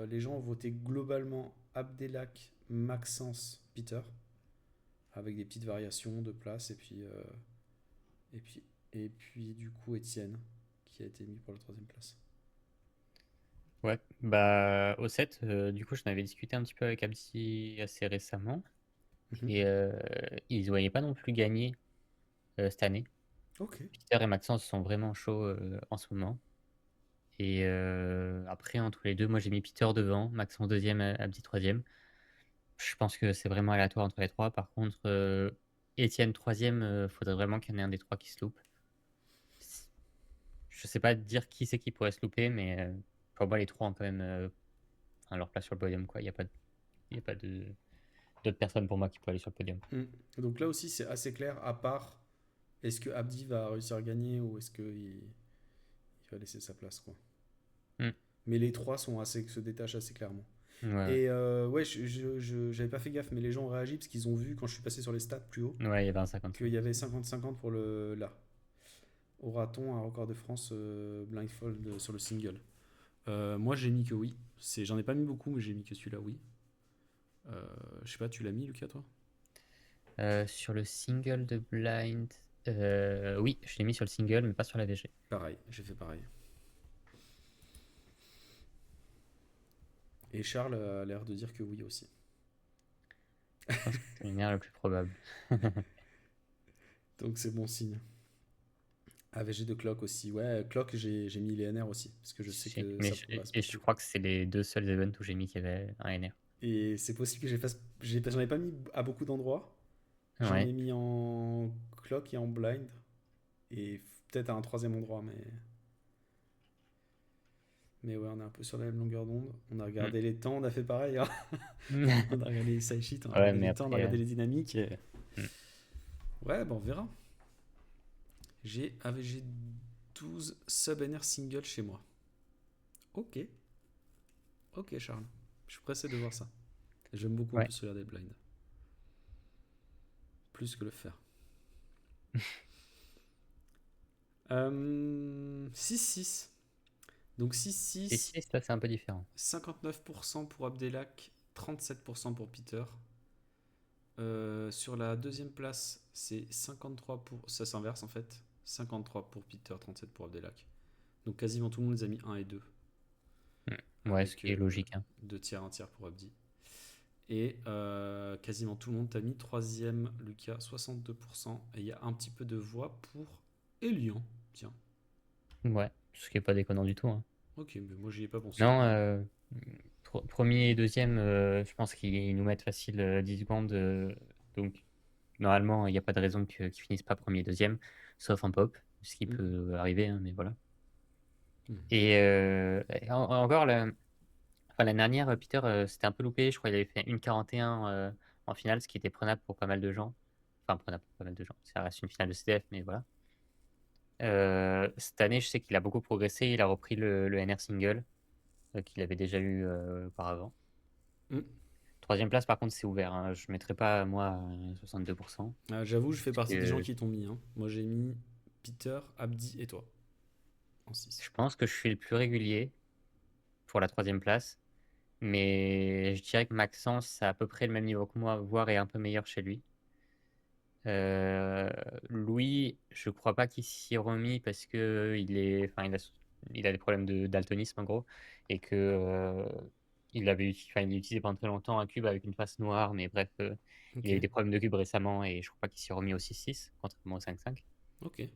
les gens ont voté globalement Abdelak, Maxence, Peter, avec des petites variations de place et puis du coup Étienne qui a été mis pour la troisième place. Ouais, bah au 7, du coup, j'en avais discuté un petit peu avec Abdi assez récemment. Mhm. Et ils ne voyaient pas non plus gagner cette année. Ok. Peter et Maxence sont vraiment chauds en ce moment. Et après, entre les deux, moi j'ai mis Peter devant, Maxence deuxième, Abdi troisième. Je pense que c'est vraiment aléatoire entre les trois. Par contre, Étienne troisième, faudrait vraiment qu'il y en ait un des trois qui se loupe. Je sais pas dire qui c'est qui pourrait se louper, mais pour moi, les trois ont quand même leur place sur le podium, quoi. Il n'y a pas, il y a pas d'autres personnes pour moi qui pourraient aller sur le podium. Mm. Donc là aussi c'est assez clair, à part est-ce que Abdi va réussir à gagner ou est-ce qu'il va laisser sa place quoi. Mm. Mais les trois se détachent assez clairement. Ouais, Et ouais, j'avais pas fait gaffe, mais les gens ont réagi parce qu'ils ont vu quand je suis passé sur les stats plus haut ouais, il y avait un 50. qu'il y avait 50-50 pour le là. Aura-t-on un record de France blindfold sur le single? Moi j'ai mis que oui. J'en ai pas mis beaucoup, mais j'ai mis que celui-là oui. Je sais pas, tu l'as mis Lucas toi? Sur le single de blind, oui, je l'ai mis sur le single, mais pas sur la VG. Pareil, j'ai fait pareil. Et Charles a l'air de dire que oui aussi. Je pense que c'est le plus probable. Donc c'est bon signe. AVG de Clock aussi. Ouais, Clock, j'ai mis les NR aussi. Parce que je sais que Mais ça pourrait se et je passer. crois que c'est les deux seuls events où j'ai mis qu'il y avait un NR. Et c'est possible que j'en ai pas mis à beaucoup d'endroits. J'en Ouais. ai mis en Clock et en Blind. Et peut-être à un troisième endroit, mais ouais, on est un peu sur la même longueur d'onde. On a regardé les temps, on a fait pareil. Hein. On a regardé les side sheets, on a Ouais, regardé mais les temps, on a après, regardé les dynamiques. Mm. Ouais, on verra. J'ai AVG 12 sub-NR single chez moi. Ok. Ok, Charles. Je suis pressé de voir ça. J'aime beaucoup en ouais. plus regarder le blind. Plus que le faire. 6-6. Donc Et 6-6, 6, là, c'est un peu différent. 59% pour Abdelak, 37% pour Peter. Sur la deuxième place, c'est 53 pour... Ça s'inverse en fait. 53 pour Peter, 37 pour Abdelak. Donc quasiment tout le monde les a mis 1 et 2. Ouais, ce qui est logique. Hein. 2 tiers, 1 tiers pour Abdi. Et quasiment tout le monde t'a mis 3ème, Lucas, 62%. Et il y a un petit peu de voix pour Elian. Tiens. Ouais, ce qui est pas déconnant du tout. Hein. Ok, mais moi j'y ai pas pensé. Non, Premier et deuxième, je pense qu'ils nous mettent facile 10 secondes. Donc, normalement, il n'y a pas de raison qu'ils finissent pas premier et deuxième, sauf en pop, ce qui Mm. peut arriver, hein, mais voilà. Mm. Et encore, l'année dernière, Peter, c'était un peu loupé. Je crois qu'il avait fait 1,41 en finale, ce qui était prenable pour pas mal de gens. Enfin, prenable pour pas mal de gens. Ça reste une finale de CDF, mais voilà. Cette année, je sais qu'il a beaucoup progressé. Il a repris le NR single qu'il avait déjà eu auparavant. Mm. Troisième place, par contre, c'est ouvert, hein. Je ne mettrai pas, moi, 62%. J'avoue, je fais Parce partie des gens que qui t'ont mis, hein. Moi, j'ai mis Peter, Abdi et toi en 6. je pense que je suis le plus régulier pour la troisième place. Mais je dirais que Maxence a à peu près le même niveau que moi, voire est un peu meilleur chez lui. Louis, je crois pas qu'il s'y est remis parce que enfin, il a des problèmes de daltonisme en gros, et que il a utilisé pendant très longtemps un cube avec une face noire, mais bref, il a eu Ok, des problèmes de cube récemment et je crois pas qu'il s'y est remis au 6-6, contrairement au 5-5. ok.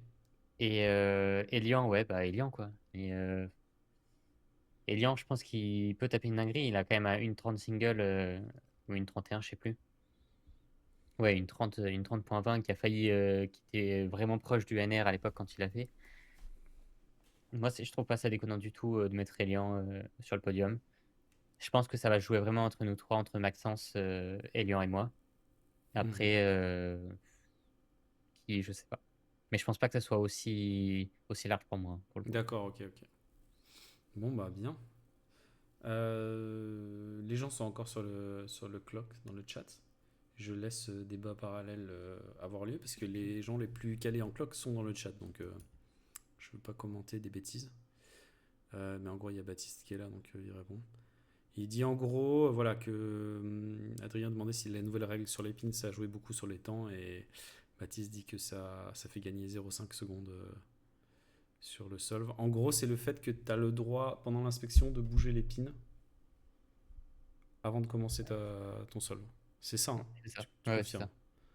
Et Elian, ouais, bah Elian quoi. Elian, je pense qu'il peut taper une dinguerie. Il a quand même une 30 single ou une 31, je sais plus. Ouais, une 30.20 qui a failli, qui était vraiment proche du NR à l'époque quand il l'a fait. Moi, je trouve pas ça déconnant du tout de mettre Elian sur le podium. Je pense que ça va jouer vraiment entre nous trois, entre Maxence, Elian et moi. Mhm. Après, je sais pas. Mais je pense pas que ça soit aussi large pour moi, hein, pour le coup. D'accord, ok, ok. Bon, bah, bien. Les gens sont encore sur le clock dans le chat. Je laisse débat parallèle avoir lieu parce que les gens les plus calés en clock sont dans le chat. Donc, je veux pas commenter des bêtises. Mais en gros, il y a Baptiste qui est là, donc il répond. Il dit en gros, voilà, que Adrien demandait si la nouvelle règle sur les pins, ça a joué beaucoup sur les temps. Et Baptiste dit que ça fait gagner 0,5 secondes sur le solve. En gros, c'est le fait que tu as le droit, pendant l'inspection, de bouger les pins avant de commencer ton solve. C'est ça, hein. C'est ça. Tu Ouais, c'est confirmes.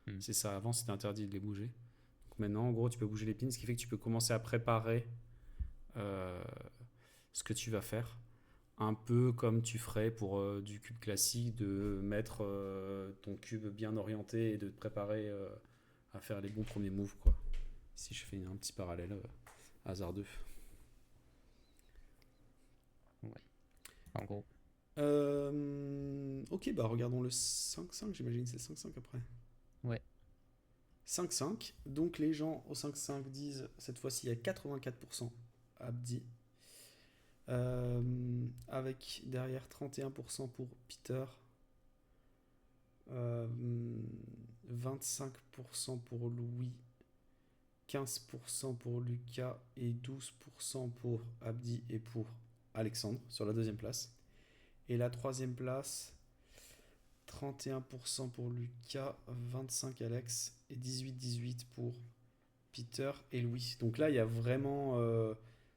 ça. Hmm. C'est ça, avant c'était interdit de les bouger. Donc maintenant, en gros, tu peux bouger les pins, ce qui fait que tu peux commencer à préparer euh, ce que tu vas faire. Un peu comme tu ferais pour du cube classique, de mettre ton cube bien orienté et de te préparer à faire les bons premiers moves, quoi. Si je fais un petit parallèle hasardeux. Ouais, en gros. Ok, bah regardons le 5-5, j'imagine que c'est le 5-5 après. Ouais. 5-5, donc les gens au 5-5 disent cette fois-ci il y a 84% Abdi, avec derrière 31% pour Peter, 25% pour Louis, 15% pour Lucas et 12% pour Abdi et pour Alexandre sur la deuxième place. Et la troisième place, 31% pour Lucas, 25 Alex et 18-18 pour Peter et Louis. Donc là, il y a vraiment.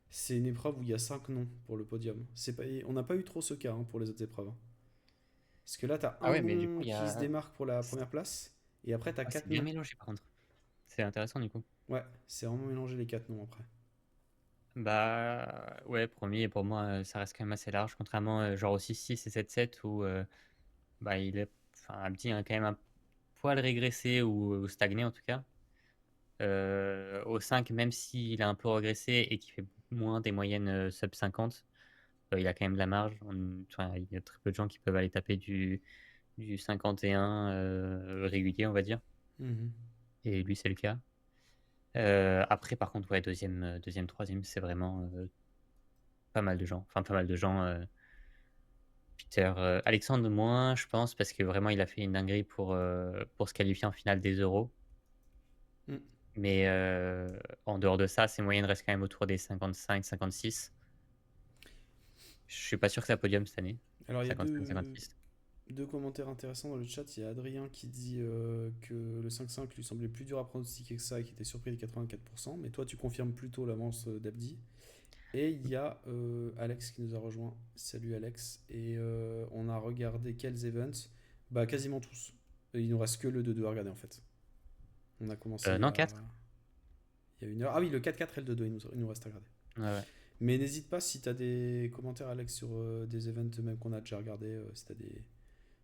C'est une épreuve où il y a 5 noms pour le podium. Pas, on n'a pas eu trop ce cas pour les autres épreuves. Parce que là, tu as Ah un ouais, mais du coup, nom qui se démarque pour la première place. Et après, tu as c'est 4 bien noms. mélangé par contre. C'est intéressant du coup. Ouais, c'est vraiment mélangé les 4 noms après. Bah ouais, premier pour moi, ça reste quand même assez large, contrairement genre au 6-6 et 7-7 où bah enfin, Abdi a quand même un poil régressé ou stagné en tout cas. Au 5, même s'il a un peu régressé et qu'il fait moins des moyennes sub 50, il a quand même de la marge. Enfin, il y a très peu de gens qui peuvent aller taper du 51 régulier, on va dire. Mhm. Et lui, c'est le cas. Après, par contre, ouais, deuxième, troisième, c'est vraiment pas mal de gens. Enfin, pas mal de gens. Peter, Alexandre moins, je pense, parce que vraiment, il a fait une dinguerie pour se qualifier en finale des Euros. Mm. Mais en dehors de ça, ses moyennes restent quand même autour des 55, 56. Je suis pas sûr que ça podium cette année. Alors, il y a 55, 56. deux commentaires intéressants dans le chat. Il y a Adrien qui dit que le 5-5 lui semblait plus dur à pronostiquer que ça et qui était surpris des 84%. Mais toi, tu confirmes plutôt l'avance d'Abdi. Et il y a Alex qui nous a rejoint. Salut Alex. Et on a regardé quels events. Bah, quasiment tous. Il nous reste que le 2-2 à regarder en fait. On a commencé Non, 4. il y a une heure. Ah oui, le 4-4 et le 2-2, il nous reste à regarder. Ouais, ouais. Mais n'hésite pas si tu as des commentaires, Alex, sur des events même qu'on a déjà regardé. Si tu as des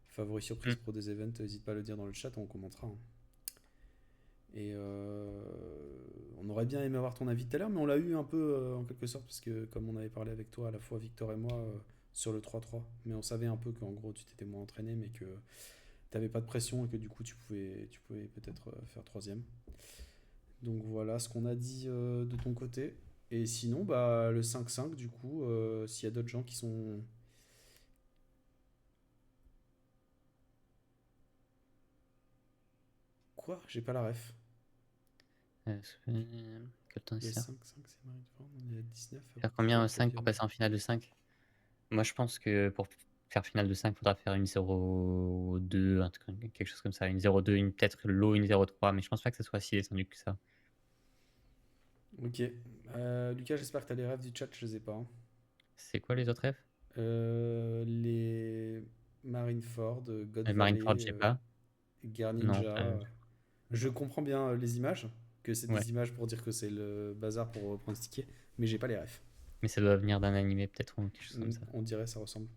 favoris surprises Mm. pour des events, n'hésite pas à le dire dans le chat, on commentera, hein. Et on aurait bien aimé avoir ton avis tout à l'heure, mais on l'a eu un peu en quelque sorte, parce que comme on avait parlé avec toi, à la fois Victor et moi, sur le 3-3, mais on savait un peu qu'en gros tu t'étais moins entraîné, mais que t'avais pas de pression et que du coup tu pouvais peut-être faire troisième. Donc voilà ce qu'on a dit de ton côté. Et sinon, bah, le 5-5, du coup, s'il y a d'autres gens qui sont. Quoi? J'ai pas la ref. Quel temps Il y a ça? 5-5, c'est Marie de Ford, il y a 19 à Faire pour combien le 5 pour podium. passer en finale de 5? Moi, je pense que pour faire finale de 5, il faudra faire une 0-2, quelque chose comme ça. Une 0-2, peut-être low, une 0-3, mais je pense pas que ça soit si descendu que ça. Ok. Lucas, j'espère que t'as les rêves du chat, je les ai pas, hein. C'est quoi les autres F? Les Marineford, God Marineford, je Valley, sais pas. Gear Non, Ninja. Je comprends bien les images, que c'est ouais. des images pour dire que c'est le bazar pour pronostiquer, mais j'ai pas les refs. Mais ça doit venir d'un animé, peut-être, ou quelque chose comme ça. On dirait ça ressemble.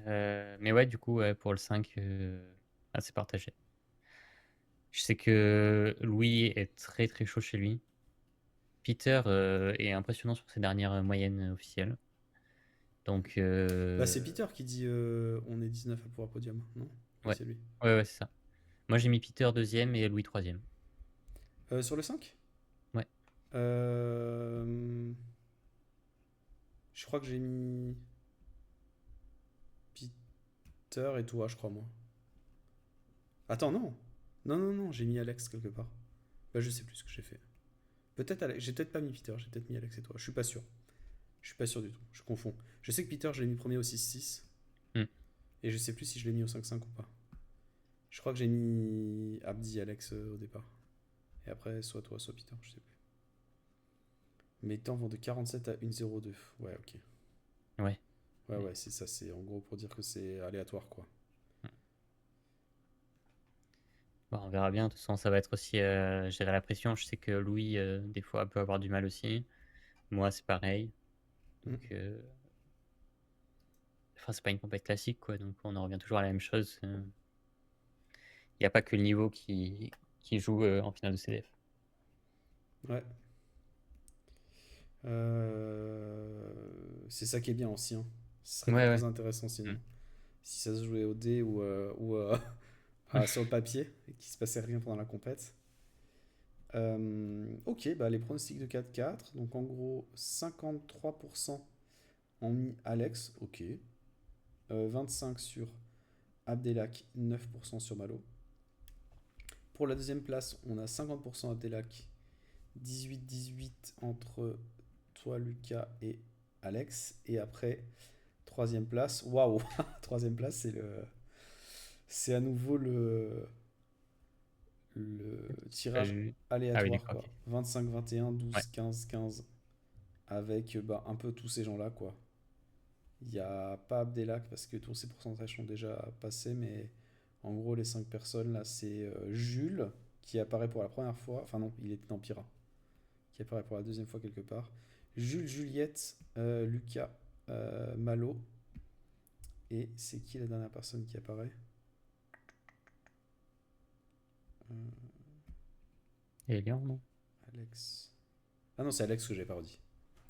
Mais ouais, du coup, ouais, pour le 5, assez partagé. Je sais que Louis est très très chaud chez lui. Peter est impressionnant sur ses dernières moyennes officielles. Donc, Bah, c'est Peter qui dit on est 19 à pouvoir podium, non? Oui, ouais, c'est lui. ouais, c'est ça. Moi, j'ai mis Peter deuxième et Louis troisième. Sur le 5? Ouais. Je crois que j'ai mis Peter et toi, je crois, moi. Attends, non. Non, non, non, j'ai mis Alex quelque part. Bah, je sais plus ce que j'ai fait. Peut-être Alex. J'ai peut-être pas mis Peter, j'ai peut-être mis Alex et toi. Je suis pas sûr. Je suis pas sûr du tout. Je confonds. Je sais que Peter, je l'ai mis premier au 6-6. Hmm. Et je sais plus si je l'ai mis au 5-5 ou pas. Je crois que j'ai mis Abdi et Alex au départ. Et après, soit toi, soit Peter, je sais plus. Mes temps vont de 47 à 1,02. Ouais, ok. Ouais. Ouais, ouais, c'est ça. C'est en gros pour dire que c'est aléatoire, quoi. Bon, on verra bien. De toute façon, ça va être aussi gérer la pression. Je sais que Louis, des fois, peut avoir du mal aussi. Moi, c'est pareil. Donc, enfin, c'est pas une compète classique, quoi. Donc, on en revient toujours à la même chose. Il n'y a pas que le niveau qui joue en finale de CDF. Ouais. C'est ça qui est bien aussi, hein. Ce serait pas Ouais, très ouais. intéressant sinon. Hmm. Si ça se jouait au dé ou sur le papier et qu'il se passait rien pendant la compète. Ok, bah les pronostics de 4-4. Donc en gros, 53% ont mis Alex, ok. 25 sur Abdelak, 9% sur Malo. Pour la deuxième place, on a 50% Abdelak, 18-18 entre toi, Lucas et Alex. Et après, troisième place, waouh, troisième place, c'est à nouveau le Pas tirage vu. Ah oui, aléatoire, d'accord, quoi. ok. 25-21, Ouais. 12-15-15, avec bah, un peu tous ces gens-là, quoi. Il n'y a pas Abdelak parce que tous ces pourcentages sont déjà passés, mais en gros, les 5 personnes là, c'est Jules qui apparaît pour la première fois. Enfin, non, il était dans Pira, qui apparaît pour la deuxième fois quelque part. Jules, Juliette, Lucas, Malo. Et c'est qui la dernière personne qui apparaît? Et Lyon, non? Alex. Ah non, c'est Alex que j'ai pas redit.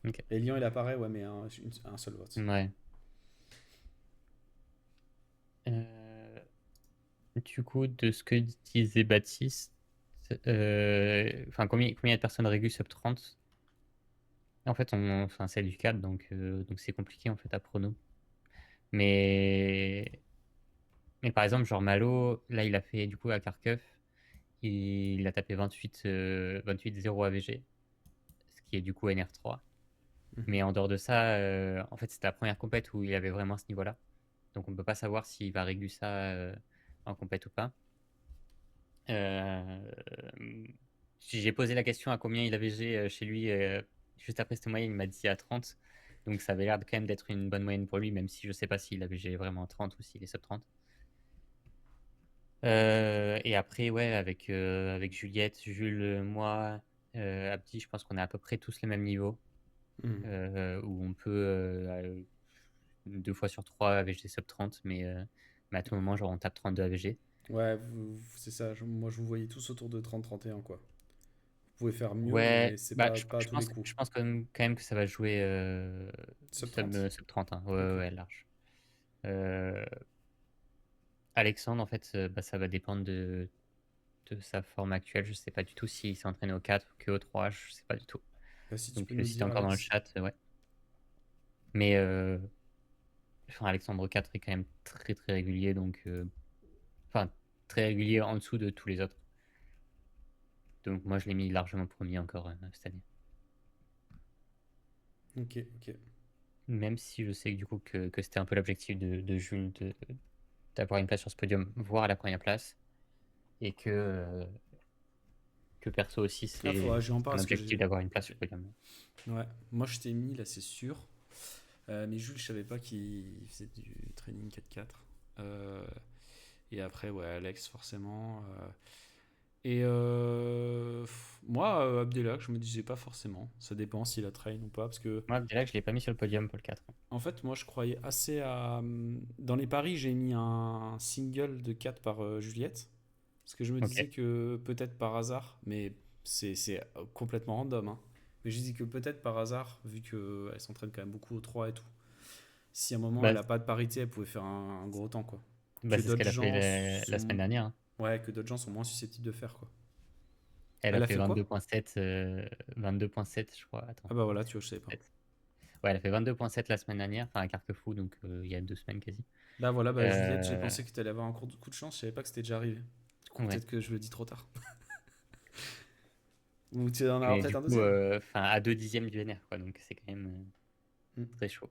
Ok. Et Lyon, il apparaît, ouais, mais un seul vote. Ouais. Euh, Du coup, de ce que disait Baptiste, enfin, combien il y a de personnes régulières sub 30? En fait, enfin, c'est du 4, donc c'est compliqué en fait à prono. Mais, mais par exemple, genre Malo, là, il a fait du coup à Kharkov, il a tapé 28-0 AVG, ce qui est du coup NR3. Mais en dehors de ça, en fait, c'était la première compète où il avait vraiment ce niveau-là. Donc on peut pas savoir s'il va régler ça en compète ou pas. Euh, j'ai posé la question à combien il avait G chez lui juste après cette moyenne, il m'a dit à 30. Donc ça avait l'air quand même d'être une bonne moyenne pour lui, même si je sais pas s'il avait G vraiment à 30 ou s'il est sub 30. Et après, ouais, avec Juliette, Jules, moi, Abdi, je pense qu'on est à peu près tous le même niveau, Hmm. où on peut 2 fois sur 3 AVG sub 30, mais à tout moment, genre on tape 32 AVG. Ouais, c'est ça. Moi, je vous voyais tous autour de 30-31, quoi. Vous pouvez faire mieux, mais Ouais, c'est bah, pas à tous les coups. je pense quand même que ça va jouer Sub 30. sub 30, hein. Ouais, Ok. ouais, large. Euh, Alexandre, en fait, bah, ça va dépendre de sa forme actuelle. Je sais pas du tout s'il s'est entraîné au 4 ou que au 3, je sais pas du tout. Bah, si tu Donc, peux nous si t'es dire, encore dans le Alex. chat, ouais. Mais enfin, Alexandre 4 est quand même très très régulier, donc enfin très régulier en dessous de tous les autres. Donc moi je l'ai mis largement premier encore cette année. Ok, ok. Même si je sais que du coup que c'était un peu l'objectif de Jules d'avoir une place sur ce podium, voire à la première place, et que perso aussi Ah, faudra que j'en c'est parle un parce que objectif d'avoir une place sur le podium. Ouais, moi je t'ai mis là, c'est sûr. Mais Jules, je savais pas qu'il faisait du training 4-4. Et après, ouais, Alex, forcément. Moi, Abdelak, je me disais pas forcément. Ça dépend s'il a train ou pas. Parce que, Moi Abdelak, je l'ai pas mis sur le podium pour le 4. en fait, moi, je croyais assez à. Dans les paris, j'ai mis un single de 4 par Juliette. Parce que je me Ok. disais que peut-être par hasard, mais c'est complètement random, hein. Mais je dis que peut-être par hasard, vu qu'elle s'entraîne quand même beaucoup au 3 et tout. Si à un moment elle Bah, a pas de parité, elle pouvait faire un gros temps, quoi. bah, Que c'est ce d'autres qu'elle a fait gens la semaine sont. dernière, hein. Ouais, que d'autres gens sont moins susceptibles de faire, quoi. Elle a Elle a fait fait quoi? 22,7 22,7 je crois. Attends, Ah bah voilà, tu vois, je savais pas. 22,7. Ouais, elle a fait 22,7 la semaine dernière, enfin à Carquefou, donc il y a 2 semaines quasi. Là, voilà, bah Juliette, j'ai Euh, pensé que tu allais avoir un coup de chance, je savais pas que c'était déjà arrivé. Du coup, ouais. peut-être que je le dis trop tard. Ou tu en auras Mais peut-être du un coup, deuxième. enfin à 2 dixièmes du NR, quoi, donc c'est quand même Hmm. très chaud.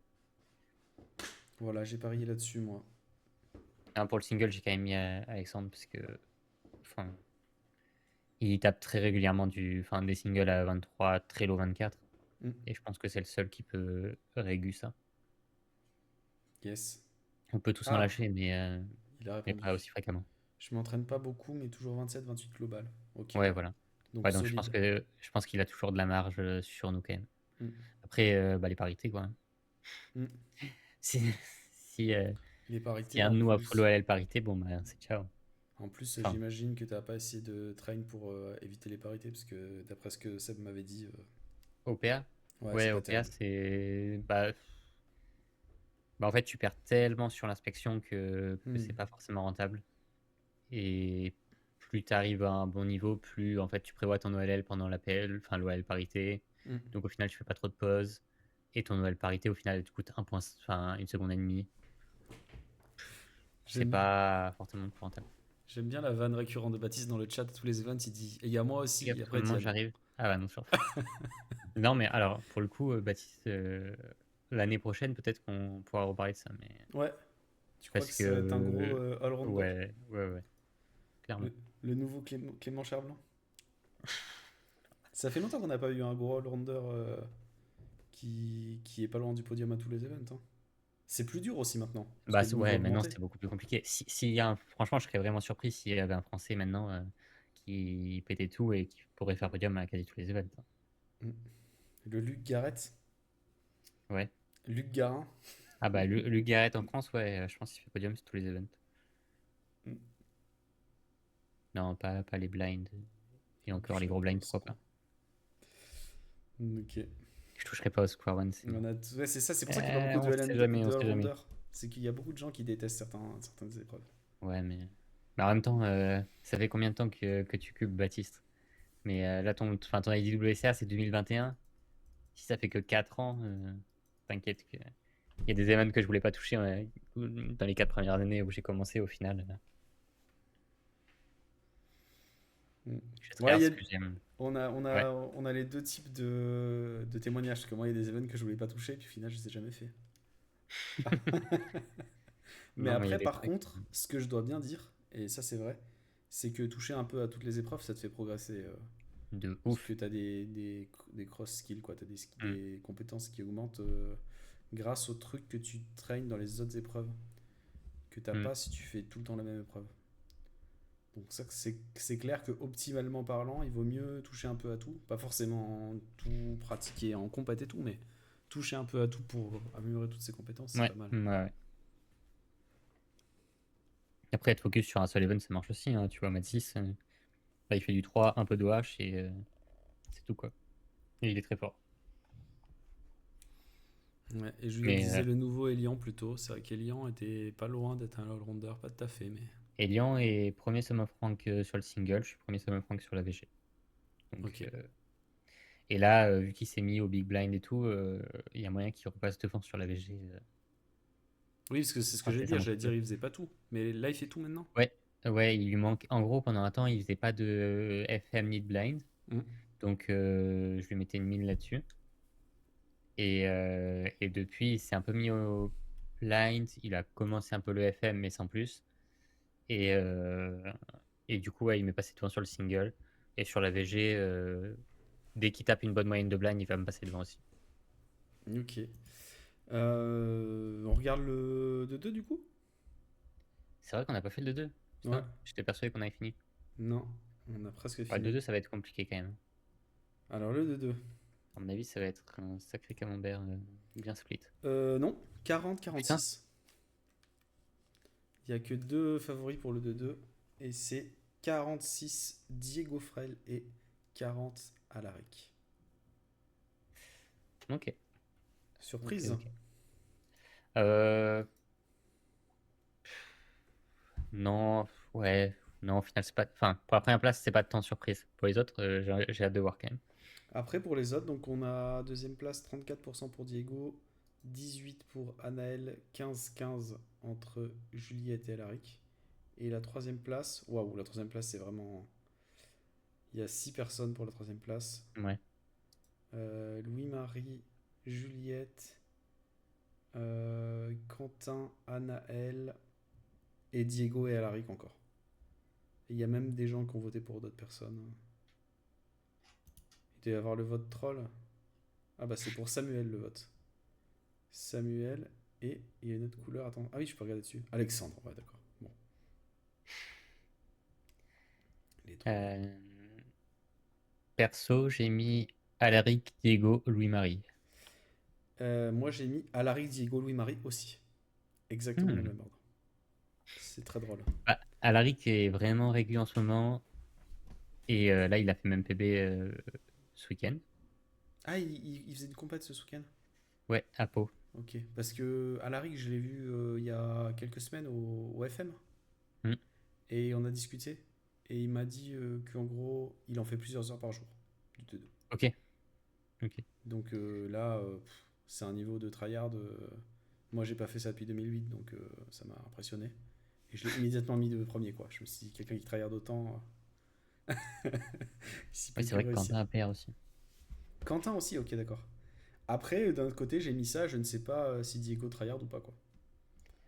Voilà, j'ai parié là-dessus, moi. Ah, pour le single, j'ai quand même mis Alexandre, parce que enfin, il tape très régulièrement enfin, des singles à 23, très low 24, Hmm. et je pense que c'est le seul qui peut régu ça. Yes. On peut tous en Ah, lâcher, il a mais pas aussi répondu. fréquemment. Je m'entraîne pas beaucoup, mais toujours 27-28 global. Ok, Ouais, ouais. voilà. Donc Ouais, donc solide. je pense qu'il a toujours de la marge sur nous quand même. Hmm. Après, bah, les parités, quoi, hein. Hmm. Si, si, Les si parités un en de nous a follow plus. à la parité, bon, bah, c'est ciao. En plus, Enfin, j'imagine que t'as pas essayé de train pour éviter les parités, parce que d'après ce que Seb m'avait dit, OPA? ouais, c'est Ouais, pas OPA, terrible. c'est. Bah, en fait, tu perds tellement sur l'inspection que Hmm. c'est pas forcément rentable. Et plus tu arrives à un bon niveau, plus en fait tu prévois ton OLL pendant l'APL, enfin l'OLL parité. Hmm. Donc au final, tu fais pas trop de pauses. Et ton OL parité, au final, elle te coûte enfin, 1 seconde et demie. C'est J'aime, pas forcément plus rentable. j'aime bien la vanne récurrente de Baptiste dans le chat à tous les events. Il dit, et il y a moi Et aussi, et après il dit absolument, ah non. j'arrive. Ah bah non, sur fou. Non, mais alors, pour le coup, Baptiste, l'année prochaine, peut-être qu'on pourra reparler de ça. Mais Ouais, tu crois parce que ça va être un gros que. all-rounder? Ouais, ouais, ouais, clairement. Le nouveau Clément Charblanc? Ça fait longtemps qu'on n'a pas eu un gros all-rounder qui est pas loin du podium à tous les events, hein. C'est plus dur aussi maintenant, parce Bah, qu'il y a du niveau ouais, maintenant augmenté. c'est beaucoup plus compliqué. Franchement, je serais vraiment surpris s'il y avait un Français maintenant qui pétait tout et qui pourrait faire podium à quasi tous les events, hein. Hmm. Le Luc Garrett, Ouais. Luc Garin. Ah bah, Luc Garrett en France, ouais, je pense qu'il fait podium sur tous les events. Hmm. Non, pas les blinds. Et Je encore les toucherai gros pas blinds, au pourquoi pas. score. Ok. Je toucherai pas au Square One, c'est non. Ouais, c'est ça, c'est pour ça qu'il n'y a pas beaucoup On sait jamais, de on sait jamais. all-rounders. C'est qu'il y a beaucoup de gens qui détestent certaines épreuves. Ouais, mais en même temps, ça fait combien de temps que tu cubes Baptiste? Mais là, ton IDWSR, c'est 2021. Si ça fait que 4 ans, t'inquiète que. Il y a des events que je voulais pas toucher dans les 4 premières années où j'ai commencé au final. Hmm. Je suis Ouais, tryhard ce que j'aime. Ouais. on a les deux types de témoignages. Parce que moi, il y a des events que je voulais pas toucher, puis au final, je les ai jamais fait. Mais Non, mais il y a après, des par trucs. contre, ce que je dois bien dire, et ça c'est vrai, c'est que toucher un peu à toutes les épreuves, ça te fait progresser. De Parce que ouf. tu as des cross skills, quoi. Tu as Hmm. des compétences qui augmentent grâce aux trucs que tu traînes dans les autres épreuves, que t'as Hmm. pas si tu fais tout le temps la même épreuve. Donc ça, c'est clair que optimalement parlant, il vaut mieux toucher un peu à tout. Pas forcément tout pratiquer en compat et tout, mais toucher un peu à tout pour améliorer toutes ses compétences, c'est Ouais, pas mal. ouais. Après, être focus sur un seul event, ça marche aussi. Hein. Tu vois, Matisse, bah, il fait du 3, un peu de OH et c'est tout quoi. Et il est très fort. Ouais, et Julio Mais disait le nouveau Elian plutôt. C'est vrai qu'Elian était pas loin d'être un all-rounder, pas tout à fait, mais. Elian est premier summon rank sur le single, je suis premier summon rank sur la VG. Donc, Ok. et là, vu qu'il s'est mis au big blind et tout, il y a moyen qu'il repasse devant sur la VG. Oui, parce que c'est ce que Enfin, j'allais ça dire. monte un J'allais dire, peu. il faisait pas tout. Mais là, il fait tout maintenant. Ouais, ouais, il lui manque. En gros, pendant un temps, il faisait pas de FM mid blind. Mm. Donc, je lui mettais une mine là-dessus. Et depuis, il s'est un peu mis au blind. Il a commencé un peu le FM, mais sans plus. Et, euh, et du coup, ouais, il m'est passé devant sur le single. Et sur la VG, dès qu'il tape une bonne moyenne de blind, il va me passer devant aussi. Ok. On regarde le 2 du coup? C'est vrai qu'on n'a pas fait le 2-2. Ouais. Putain, j'étais persuadé qu'on avait fini. Non, on a presque Ouais, le fini. 2-2, ça va être compliqué quand même. Alors le 2-2. À mon avis, ça va être un sacré camembert bien split. Non, Putain, 40-46. Il n'y a que deux favoris pour le 2-2. Et c'est 46 Diego Frel et 40 Alaric. ok. Surprise. Ok. Euh, non, ouais, non, au final, c'est pas. Enfin, pour la première place, c'est pas tant surprise. Pour les autres, j'ai hâte de voir quand même. Après pour les autres, donc on a deuxième place 34% pour Diego, 18 pour Anaël, 15-15 entre Juliette et Alaric. Et la troisième place, waouh, la troisième place c'est vraiment. Il y a 6 personnes pour la troisième place. Ouais. Louis-Marie, Juliette, Quentin, Anaël et Diego et Alaric encore. Et il y a même des gens qui ont voté pour d'autres personnes. Il doit y avoir le vote troll. Ah bah c'est pour Samuel le vote. Samuel et il y a une autre couleur. Attends. Ah oui, je peux regarder dessus. Alexandre, ouais d'accord. Bon. Les trolls. Euh, Perso, j'ai mis Alaric, Diego, Louis-Marie. Moi j'ai mis Alaric, Diego, Louis-Marie aussi. Exactement dans le Hmm. même ordre. C'est très drôle. Bah, Alaric est vraiment régulier en ce moment. Et là, il a fait même PB ce week-end. Ah, il faisait une compète ce week-end. Ouais, à Pau. Ok. Parce que Alaric, je l'ai vu il y a quelques semaines au FM. Hmm. Et on a discuté. Et il m'a dit qu'en gros, il en fait plusieurs heures par jour. Du 2-2. Ok. Ok. Donc là, c'est un niveau de tryhard. Moi, j'ai pas fait ça depuis 2008, donc ça m'a impressionné. Et je l'ai immédiatement mis de premier, quoi. Je me suis dit, quelqu'un qui tryhard autant, s'il Ouais, peut c'est que vrai que réussir. Quentin a PR aussi. Quentin aussi, ok, d'accord. Après, d'un autre côté, j'ai mis ça, je ne sais pas si Diego tryhard ou pas, quoi.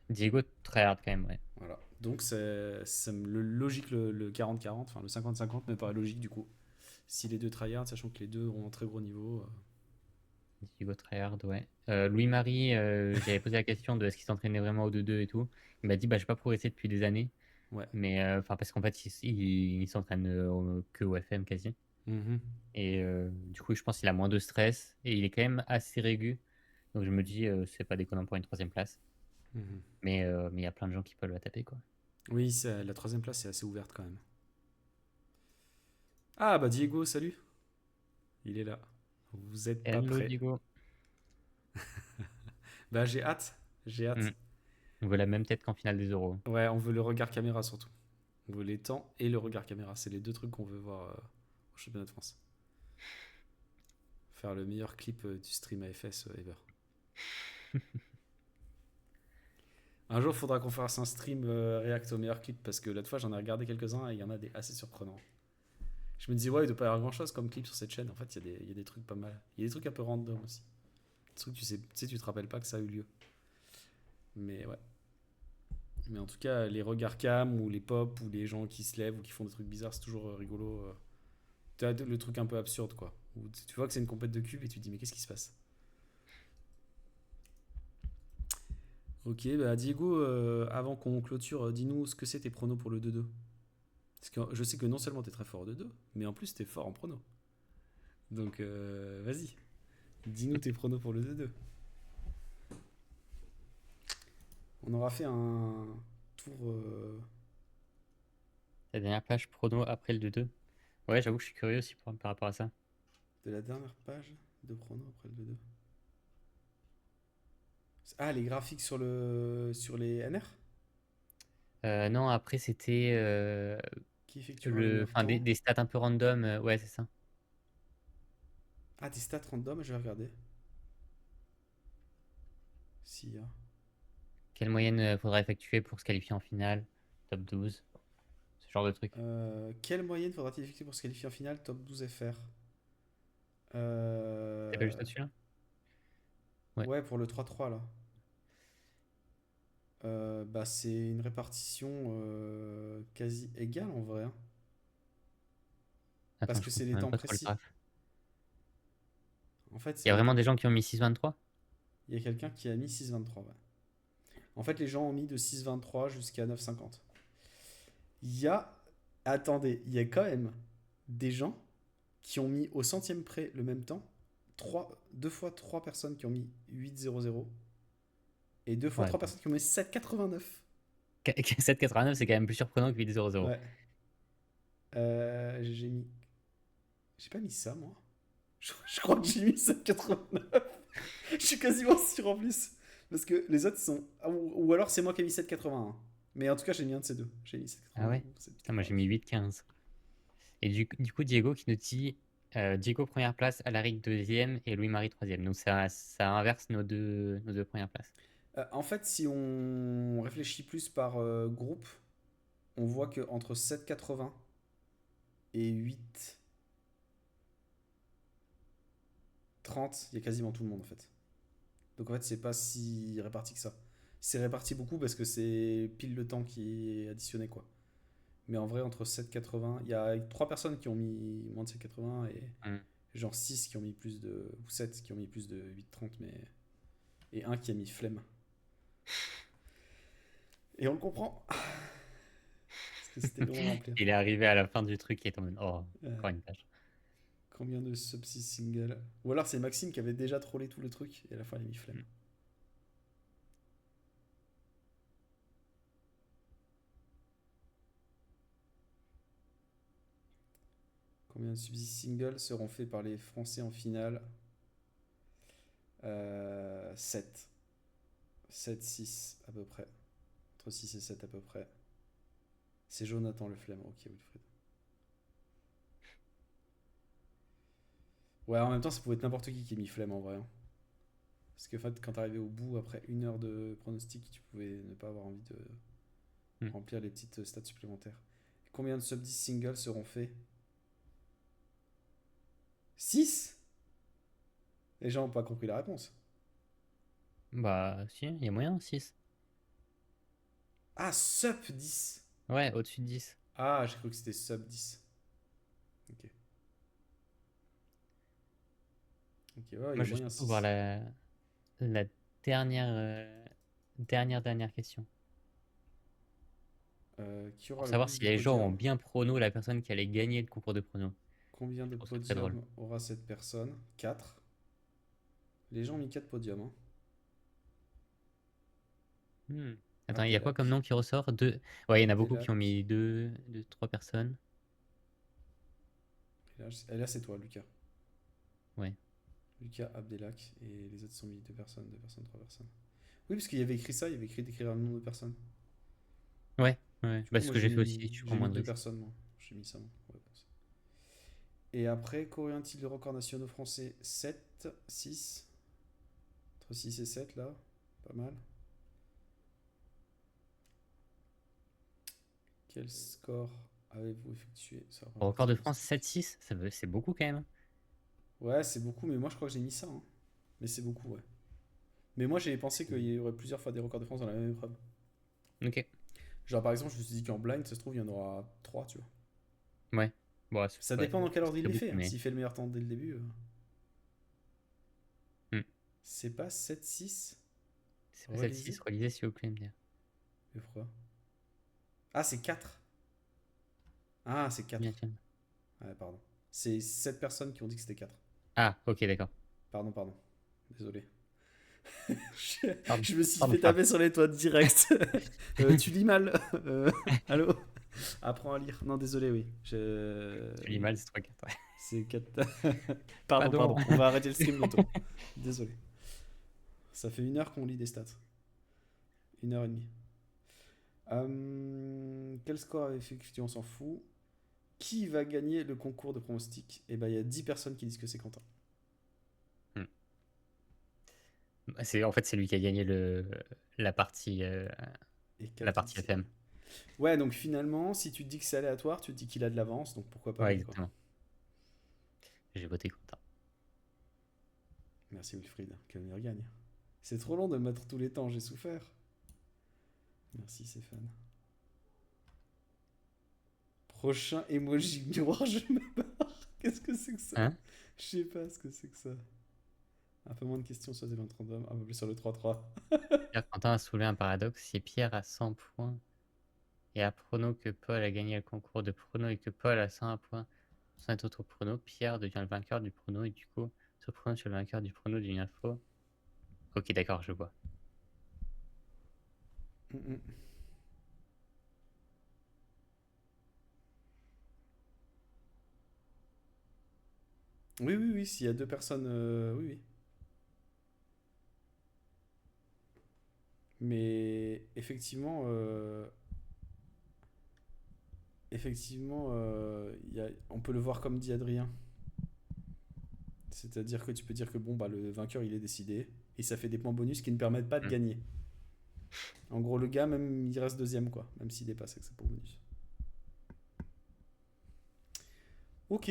Diego, très hard quand même, ouais. Voilà. Donc, le logique, le 40-40, enfin le 50-50 me paraît logique, du coup. Si les deux tryhard, sachant que les deux ont un très gros niveau. Diego très hard, ouais. Louis-Marie, j'avais posé la question de est-ce qu'il s'entraînait vraiment au 2-2 et tout. Il m'a dit, bah, j'ai pas progressé depuis des années. Ouais. Mais, enfin, parce qu'en fait, il s'entraîne que au FM quasi. Mhm. Et du coup, je pense qu'il a moins de stress. Et il est quand même assez régu. Donc, je me dis, c'est pas déconnant pour une troisième place. Mhm. Mais il y a plein de gens qui peuvent la taper, quoi. Oui, la troisième place est assez ouverte quand même. Ah bah Diego, salut. Il est là. Vous êtes pas Hello, prêt. Diego. Bah j'ai hâte. J'ai Hmm. hâte. On veut la même tête qu'en finale des euros. Ouais, on veut le regard caméra surtout. On veut les temps et le regard caméra. C'est les deux trucs qu'on veut voir au championnat de France. Faire le meilleur clip du stream AFS ever. Un jour, il faudra qu'on fasse un stream React au meilleur clip parce que l'autre fois, j'en ai regardé quelques-uns et il y en a des assez surprenants. Je me dis, ouais, il doit pas y avoir grand chose comme clip sur cette chaîne. En fait, il y a des trucs pas mal. Il y a des trucs un peu random aussi. Des trucs, tu sais, tu te rappelles pas que ça a eu lieu. Mais ouais. Mais en tout cas, les regards cam ou les pop ou les gens qui se lèvent ou qui font des trucs bizarres, c'est toujours rigolo. Tu as le truc un peu absurde, quoi. Où tu vois que c'est une compète de cubes et tu te dis, mais qu'est-ce qui se passe? Ok, bah Diego, avant qu'on clôture, dis-nous ce que c'est tes pronos pour le 2-2. Est-ce Parce que je sais que non seulement t'es très fort de 2, mais en plus t'es fort en prono. Donc vas-y, dis-nous tes pronos pour le 2-2. On aura fait un tour. La dernière page prono après le 2-2. Ouais, j'avoue que je suis curieux aussi par rapport à ça. De la dernière page de prono après le 2-2. Ah, les graphiques sur les NR Non, après c'était qui effectuera le meilleur enfin, temps. des stats un peu random. Ouais, c'est ça. Ah, des stats random, je vais regarder. S'il y a. Quelle moyenne faudra effectuer pour se qualifier en finale? Top 12. Ce genre de truc. Quelle moyenne faudra-t-il effectuer pour se qualifier en finale top 12 FR T'es pas juste au-dessus là? Ouais. Ouais, pour le 3-3 là. Bah, c'est une répartition quasi égale en vrai, hein. Attends, Parce je que c'est comprends les même temps pas trop le précis. graphe. En fait, Il c'est y a les vraiment temps. des gens qui ont mis 6,23? Il y a quelqu'un qui a mis 6,23. Ouais. En fait, les gens ont mis de 6,23 jusqu'à 9,50. Il y a. Attendez, il y a quand même des gens qui ont mis au centième près le même temps. Deux fois trois personnes qui ont mis 8,00 et deux fois Ouais, trois bon. personnes qui ont mis 7,89. 7,89, c'est quand même plus surprenant que 8,00. Ouais. J'ai mis. J'ai pas mis ça, moi. Je crois que j'ai mis 7,89. Je suis quasiment sûr en plus. Parce que les autres sont. Ou alors c'est moi qui ai mis 7,81. Mais en tout cas, j'ai mis un de ces deux. J'ai mis 7,81 Ah ouais? ou Putain, moi j'ai 7,89. mis 8,15. Et du coup, Diego qui nous dit Diego première place, Alaric deuxième et Louis-Marie troisième. Donc ça inverse nos deux premières places. En fait, si on réfléchit plus par groupe, on voit que entre 7,80 et 8,30, il y a quasiment tout le monde en fait. Donc en fait, c'est pas si réparti que ça. C'est réparti beaucoup parce que c'est pile le temps qui est additionné, quoi. Mais en vrai, entre 7,80, il y a 3 personnes qui ont mis moins de 7,80 et Hmm. genre 6 qui ont mis plus de. Ou 7 qui ont mis plus de 8,30, mais. Et un qui a mis flemme. Et on le comprend. Parce que c'était long à remplir. Il est arrivé à la fin du truc et est en mode oh, Euh, encore une page. Combien de subsys single. Ou alors c'est Maxime qui avait déjà trollé tout le truc et à la fin il a mis flemme. Hmm. Combien de subsys single seront faits par les Français en finale 7. 7, 6 à peu près. Entre 6 et 7 à peu près. C'est Jonathan le flemme. Ok, Wilfried. Ouais, en même temps, ça pouvait être n'importe qui ait mis flemme en vrai, hein. Parce que en fait, quand t'arrivais au bout, après 1 heure de pronostic, tu pouvais ne pas avoir envie de Hmm. remplir les petites stats supplémentaires. Combien de sub 10 singles seront faits 6. Les gens n'ont pas compris la réponse. Bah si, il y a moyen, 6. Ah, sub 10. Ouais, au-dessus de 10. Ah, j'ai cru que c'était sub 10. Ok. Ok, ouais, il y Moi a je veux moyen surtout voir 6. la dernière question. Qui aura Pour le savoir plus si de les gens ont podiums? bien prono la personne qui allait gagner le concours de prono. Combien de Je trouve ça très drôle. podiums aura cette personne? 4. Les gens ont mis 4 podiums, hein. Attends, il y a quoi comme Abdelak. nom qui ressort? Deux. Ouais, il y en a beaucoup qui ont Abdelak. mis deux, trois personnes. Et là, c'est toi, Lucas. Ouais. Lucas, Abdelak. Et les autres sont mis 2 personnes, 2 personnes, 3 personnes. Oui, parce qu'il y avait écrit ça, il y avait écrit d'écrire le nom de personnes. Ouais, ouais. Du Bah, coup, c'est ce moi, que j'ai fait aussi, tu prends j'ai mis moins de 2 risques. personnes, moi. J'ai mis ça, moi, pour réponse. Et après, combien-t-il de records nationaux français? 7, 6. Entre 6 et 7, là. Pas mal. Quel score avez-vous effectué? Ça va Au record de partir France, 7-6, c'est beaucoup quand même. Ouais, c'est beaucoup, mais moi, je crois que j'ai mis ça, hein. Mais c'est beaucoup, ouais. Mais moi, j'ai pensé qu'il y aurait plusieurs fois des records de France dans la même épreuve. Ok. Genre, par exemple, je me suis dit qu'en blind, ça se trouve, il y en aura 3, tu vois. Ouais. Bon, Ça ouais, dépend dans quel ordre il c'est les beaucoup, fait, hein. mais. S'il fait le meilleur temps dès le début. Hmm. C'est pas 7-6 C'est pas 7-6, relisé? relisez s'il vous plaît, me dire. Mais pourquoi? Ah, c'est 4. Ah, c'est 4. Bien, tiens. Ouais, pardon. C'est 7 personnes qui ont dit que c'était 4. Ah, ok, d'accord. Pardon. Désolé. Je, Pardon, je me suis pardon, fait pardon. taper sur les toits direct. Tu lis mal. Allô? Apprends à lire. Non, désolé, oui. Tu lis mal, c'est 3-4. C'est 4. Pardon. Pardon. On va arrêter le stream bientôt. Désolé. Ça fait 1 heure qu'on lit des stats. 1 heure et demie. Quel score avait effectué? On s'en fout. Qui va gagner le concours de pronostic? Eh ben, il y a 10 personnes qui disent que c'est Quentin. En fait, c'est lui qui a gagné la partie, Et la 4 partie disent... FM. Ouais, donc finalement, si tu te dis que c'est aléatoire, tu te dis qu'il a de l'avance, donc pourquoi pas Ouais, lui, quoi. exactement. J'ai voté Quentin. Merci Wilfried, que l'avenir gagne. C'est trop long de mettre tous les temps, j'ai souffert. Merci Stéphane. Prochain emoji miroir, je me barre. Qu'est-ce que c'est que ça? Hein? Je sais pas ce que c'est que ça. Un peu moins de questions sur les événements random, un peu plus sur le 3-3. Pierre Quentin a soulevé un paradoxe. Si Pierre a 100 points et a prono que Paul a gagné le concours de prono et que Paul a 100 points sans être autre prono, Pierre devient le vainqueur du prono et du coup, ce prono sur le vainqueur du prono devient faux. Ok, d'accord, je vois. Mm, mm. Oui, s'il y a 2 personnes, oui. Mais effectivement, on peut le voir comme dit Adrien. C'est-à-dire que tu peux dire que bon, bah, le vainqueur il est décidé, et ça fait des points bonus qui ne permettent pas de Mm. gagner. En gros, le gars, même il reste deuxième, quoi, même s'il dépasse avec ses points bonus. Ok.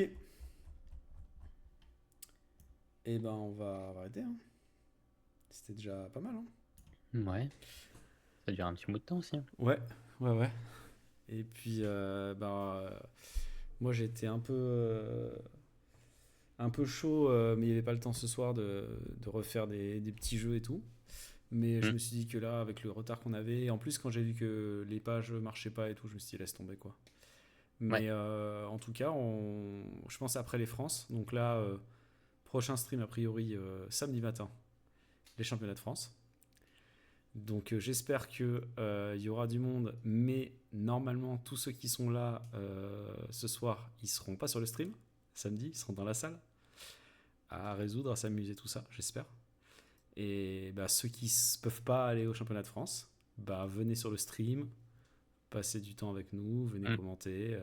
Et ben, on va arrêter, hein. C'était déjà pas mal, hein. Ouais, ça dure un petit bout de temps aussi. Ouais. Et puis, moi j'ai été un peu chaud, mais il n'y avait pas le temps ce soir de refaire des petits jeux et tout. Mais je Mm. me suis dit que là, avec le retard qu'on avait, et en plus quand j'ai vu que les pages marchaient pas et tout, je me suis dit laisse tomber quoi. Ouais. Mais en tout cas, je pense après les France. Donc là, prochain stream a priori samedi matin, les championnats de France. Donc j'espère que il y aura du monde, mais normalement tous ceux qui sont là ce soir, ils seront pas sur le stream samedi, ils seront dans la salle à résoudre, à s'amuser tout ça, j'espère. Et bah, ceux qui ne peuvent pas aller au championnat de France, bah, venez sur le stream, passez du temps avec nous, venez Mm. commenter.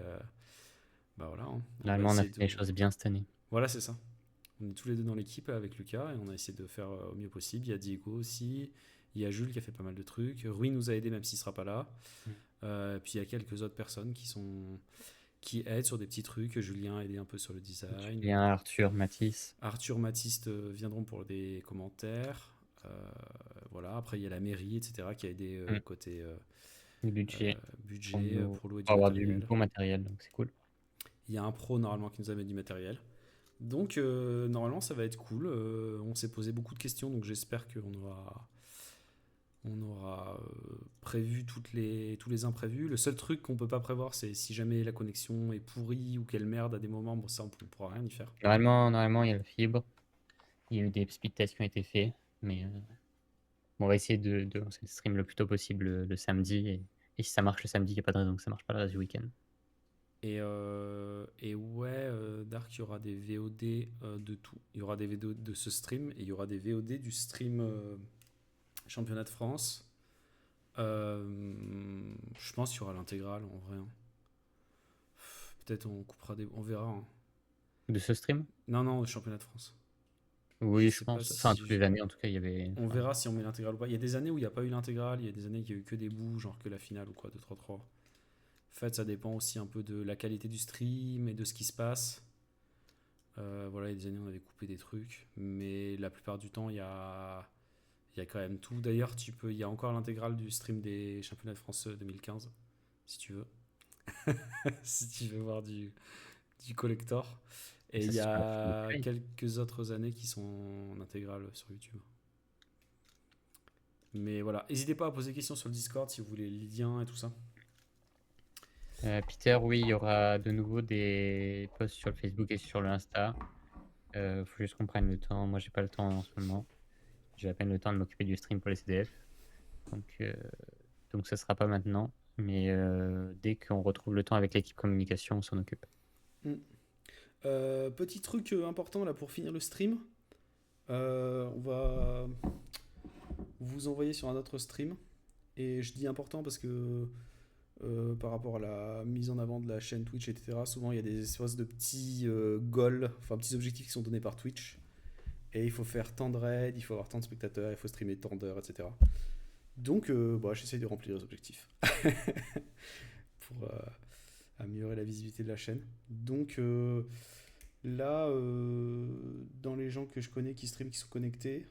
Bah voilà, hein. On va Normalement, on a essayer fait les choses bien cette année. Voilà, c'est ça. On est tous les deux dans l'équipe avec Lucas et on a essayé de faire au mieux possible. Il y a Diego aussi, il y a Jules qui a fait pas mal de trucs. Rui nous a aidé même s'il sera pas là. Mm. Puis il y a quelques autres personnes qui aident sur des petits trucs. Julien a aidé un peu sur le design. Julien, Arthur, Mathis. Arthur, Mathis viendront pour des commentaires. Voilà. Après, il y a la mairie, etc., qui a aidé côté Le budget budget pour louer du pour avoir matériel. du bon matériel, donc c'est cool. Il y a un pro normalement qui nous amène du matériel. Donc normalement ça va être cool. On s'est posé beaucoup de questions, donc j'espère qu'on aura prévu tous les imprévus. Le seul truc qu'on peut pas prévoir, c'est si jamais la connexion est pourrie ou qu'elle merde à des moments. Bon, ça on pourra rien y faire. Normalement, il y a la fibre. Il y a eu des speed tests qui ont été faits, mais on va essayer de lancer le stream le plus tôt possible le samedi. Et si ça marche le samedi, il n'y a pas de raison que ça marche pas le reste du week-end. Et ouais, Dark, il y aura des VOD de tout. Il y aura des VOD de ce stream et il y aura des VOD du stream championnat de France. Je pense qu'il y aura l'intégrale en vrai, hein. Peut-être on coupera on verra, hein. De ce stream? Non, championnat de France. Oui, Je je sais pas pense. Enfin, si toutes les années, en tout cas, il y avait. On verra si on met l'intégrale ou pas. Il y a des années où il n'y a pas eu l'intégrale, il y a des années où il y a eu que des bouts, genre que la finale ou quoi, 2-3-3. En fait, ça dépend aussi un peu de la qualité du stream et de ce qui se passe. Voilà, il y a des années où on avait coupé des trucs, mais la plupart du temps, il y a quand même tout. D'ailleurs, il y a encore l'intégrale du stream des championnats de France 2015, si tu veux. Si tu veux voir du collector. Et Ça, il y c'est sur la a chaîne de Play. quelques autres années qui sont en intégrale sur YouTube. Mais voilà, n'hésitez pas à poser des questions sur le Discord si vous voulez les liens et tout ça. Peter, oui, il y aura de nouveau des posts sur le Facebook et sur le Insta. Faut juste qu'on prenne le temps. Moi, j'ai pas le temps en ce moment. J'ai à peine le temps de m'occuper du stream pour les CDF. Donc ça sera pas maintenant. Mais dès qu'on retrouve le temps avec l'équipe communication, on s'en occupe. Petit truc important là pour finir le stream. On va vous envoyer sur un autre stream. Et je dis important parce que par rapport à la mise en avant de la chaîne Twitch, etc., souvent il y a des espèces de petits goals, enfin petits objectifs qui sont donnés par Twitch. Et il faut faire tant de raids, il faut avoir tant de spectateurs, il faut streamer tant d'heures, etc. Donc j'essaie de remplir les objectifs pour améliorer la visibilité de la chaîne. Donc là, dans les gens que je connais qui streament, qui sont connectés,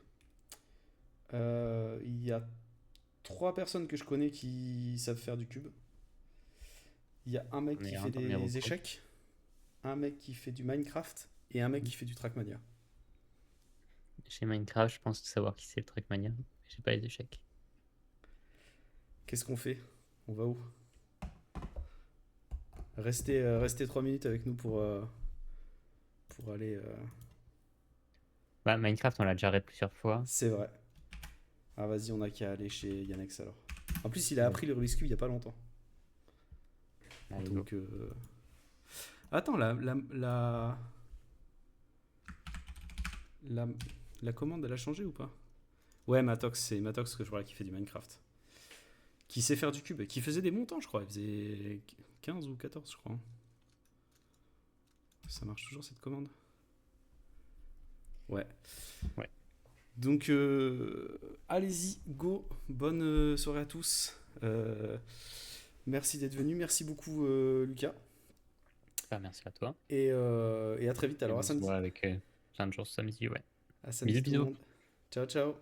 il y a 3 personnes que je connais qui savent faire du cube. Il y a un mec On est qui un fait dans mes des recos. échecs, un mec qui fait du Minecraft et un mec qui fait du Trackmania. Chez Minecraft, je pense savoir qui c'est le Trackmania. Mais j'ai pas les échecs. Qu'est-ce qu'on fait? On va où? Restez 3 minutes avec nous pour aller. Bah, Minecraft, on l'a déjà raid plusieurs fois. C'est vrai. Ah, vas-y, on a qu'à aller chez Yannex alors. En plus, il a appris le Rubik's Cube il y a pas longtemps. Allez, Donc. go. Attends, la commande, elle a changé ou pas? Ouais, Matox, c'est Matox que je vois qui fait du Minecraft. Qui sait faire du cube. Qui faisait des montants, je crois. Il faisait 15 ou 14, je crois. Ça marche toujours cette commande? Ouais. Ouais. Donc, allez-y, go. Bonne soirée à tous. Merci d'être venu. Merci beaucoup, Lucas. Bah, merci à toi. Et à très vite. Alors, Et à on se samedi. voit avec plein de jours samedi, ouais. À samedi, Bisous, tout le bisous. monde. Ciao, ciao.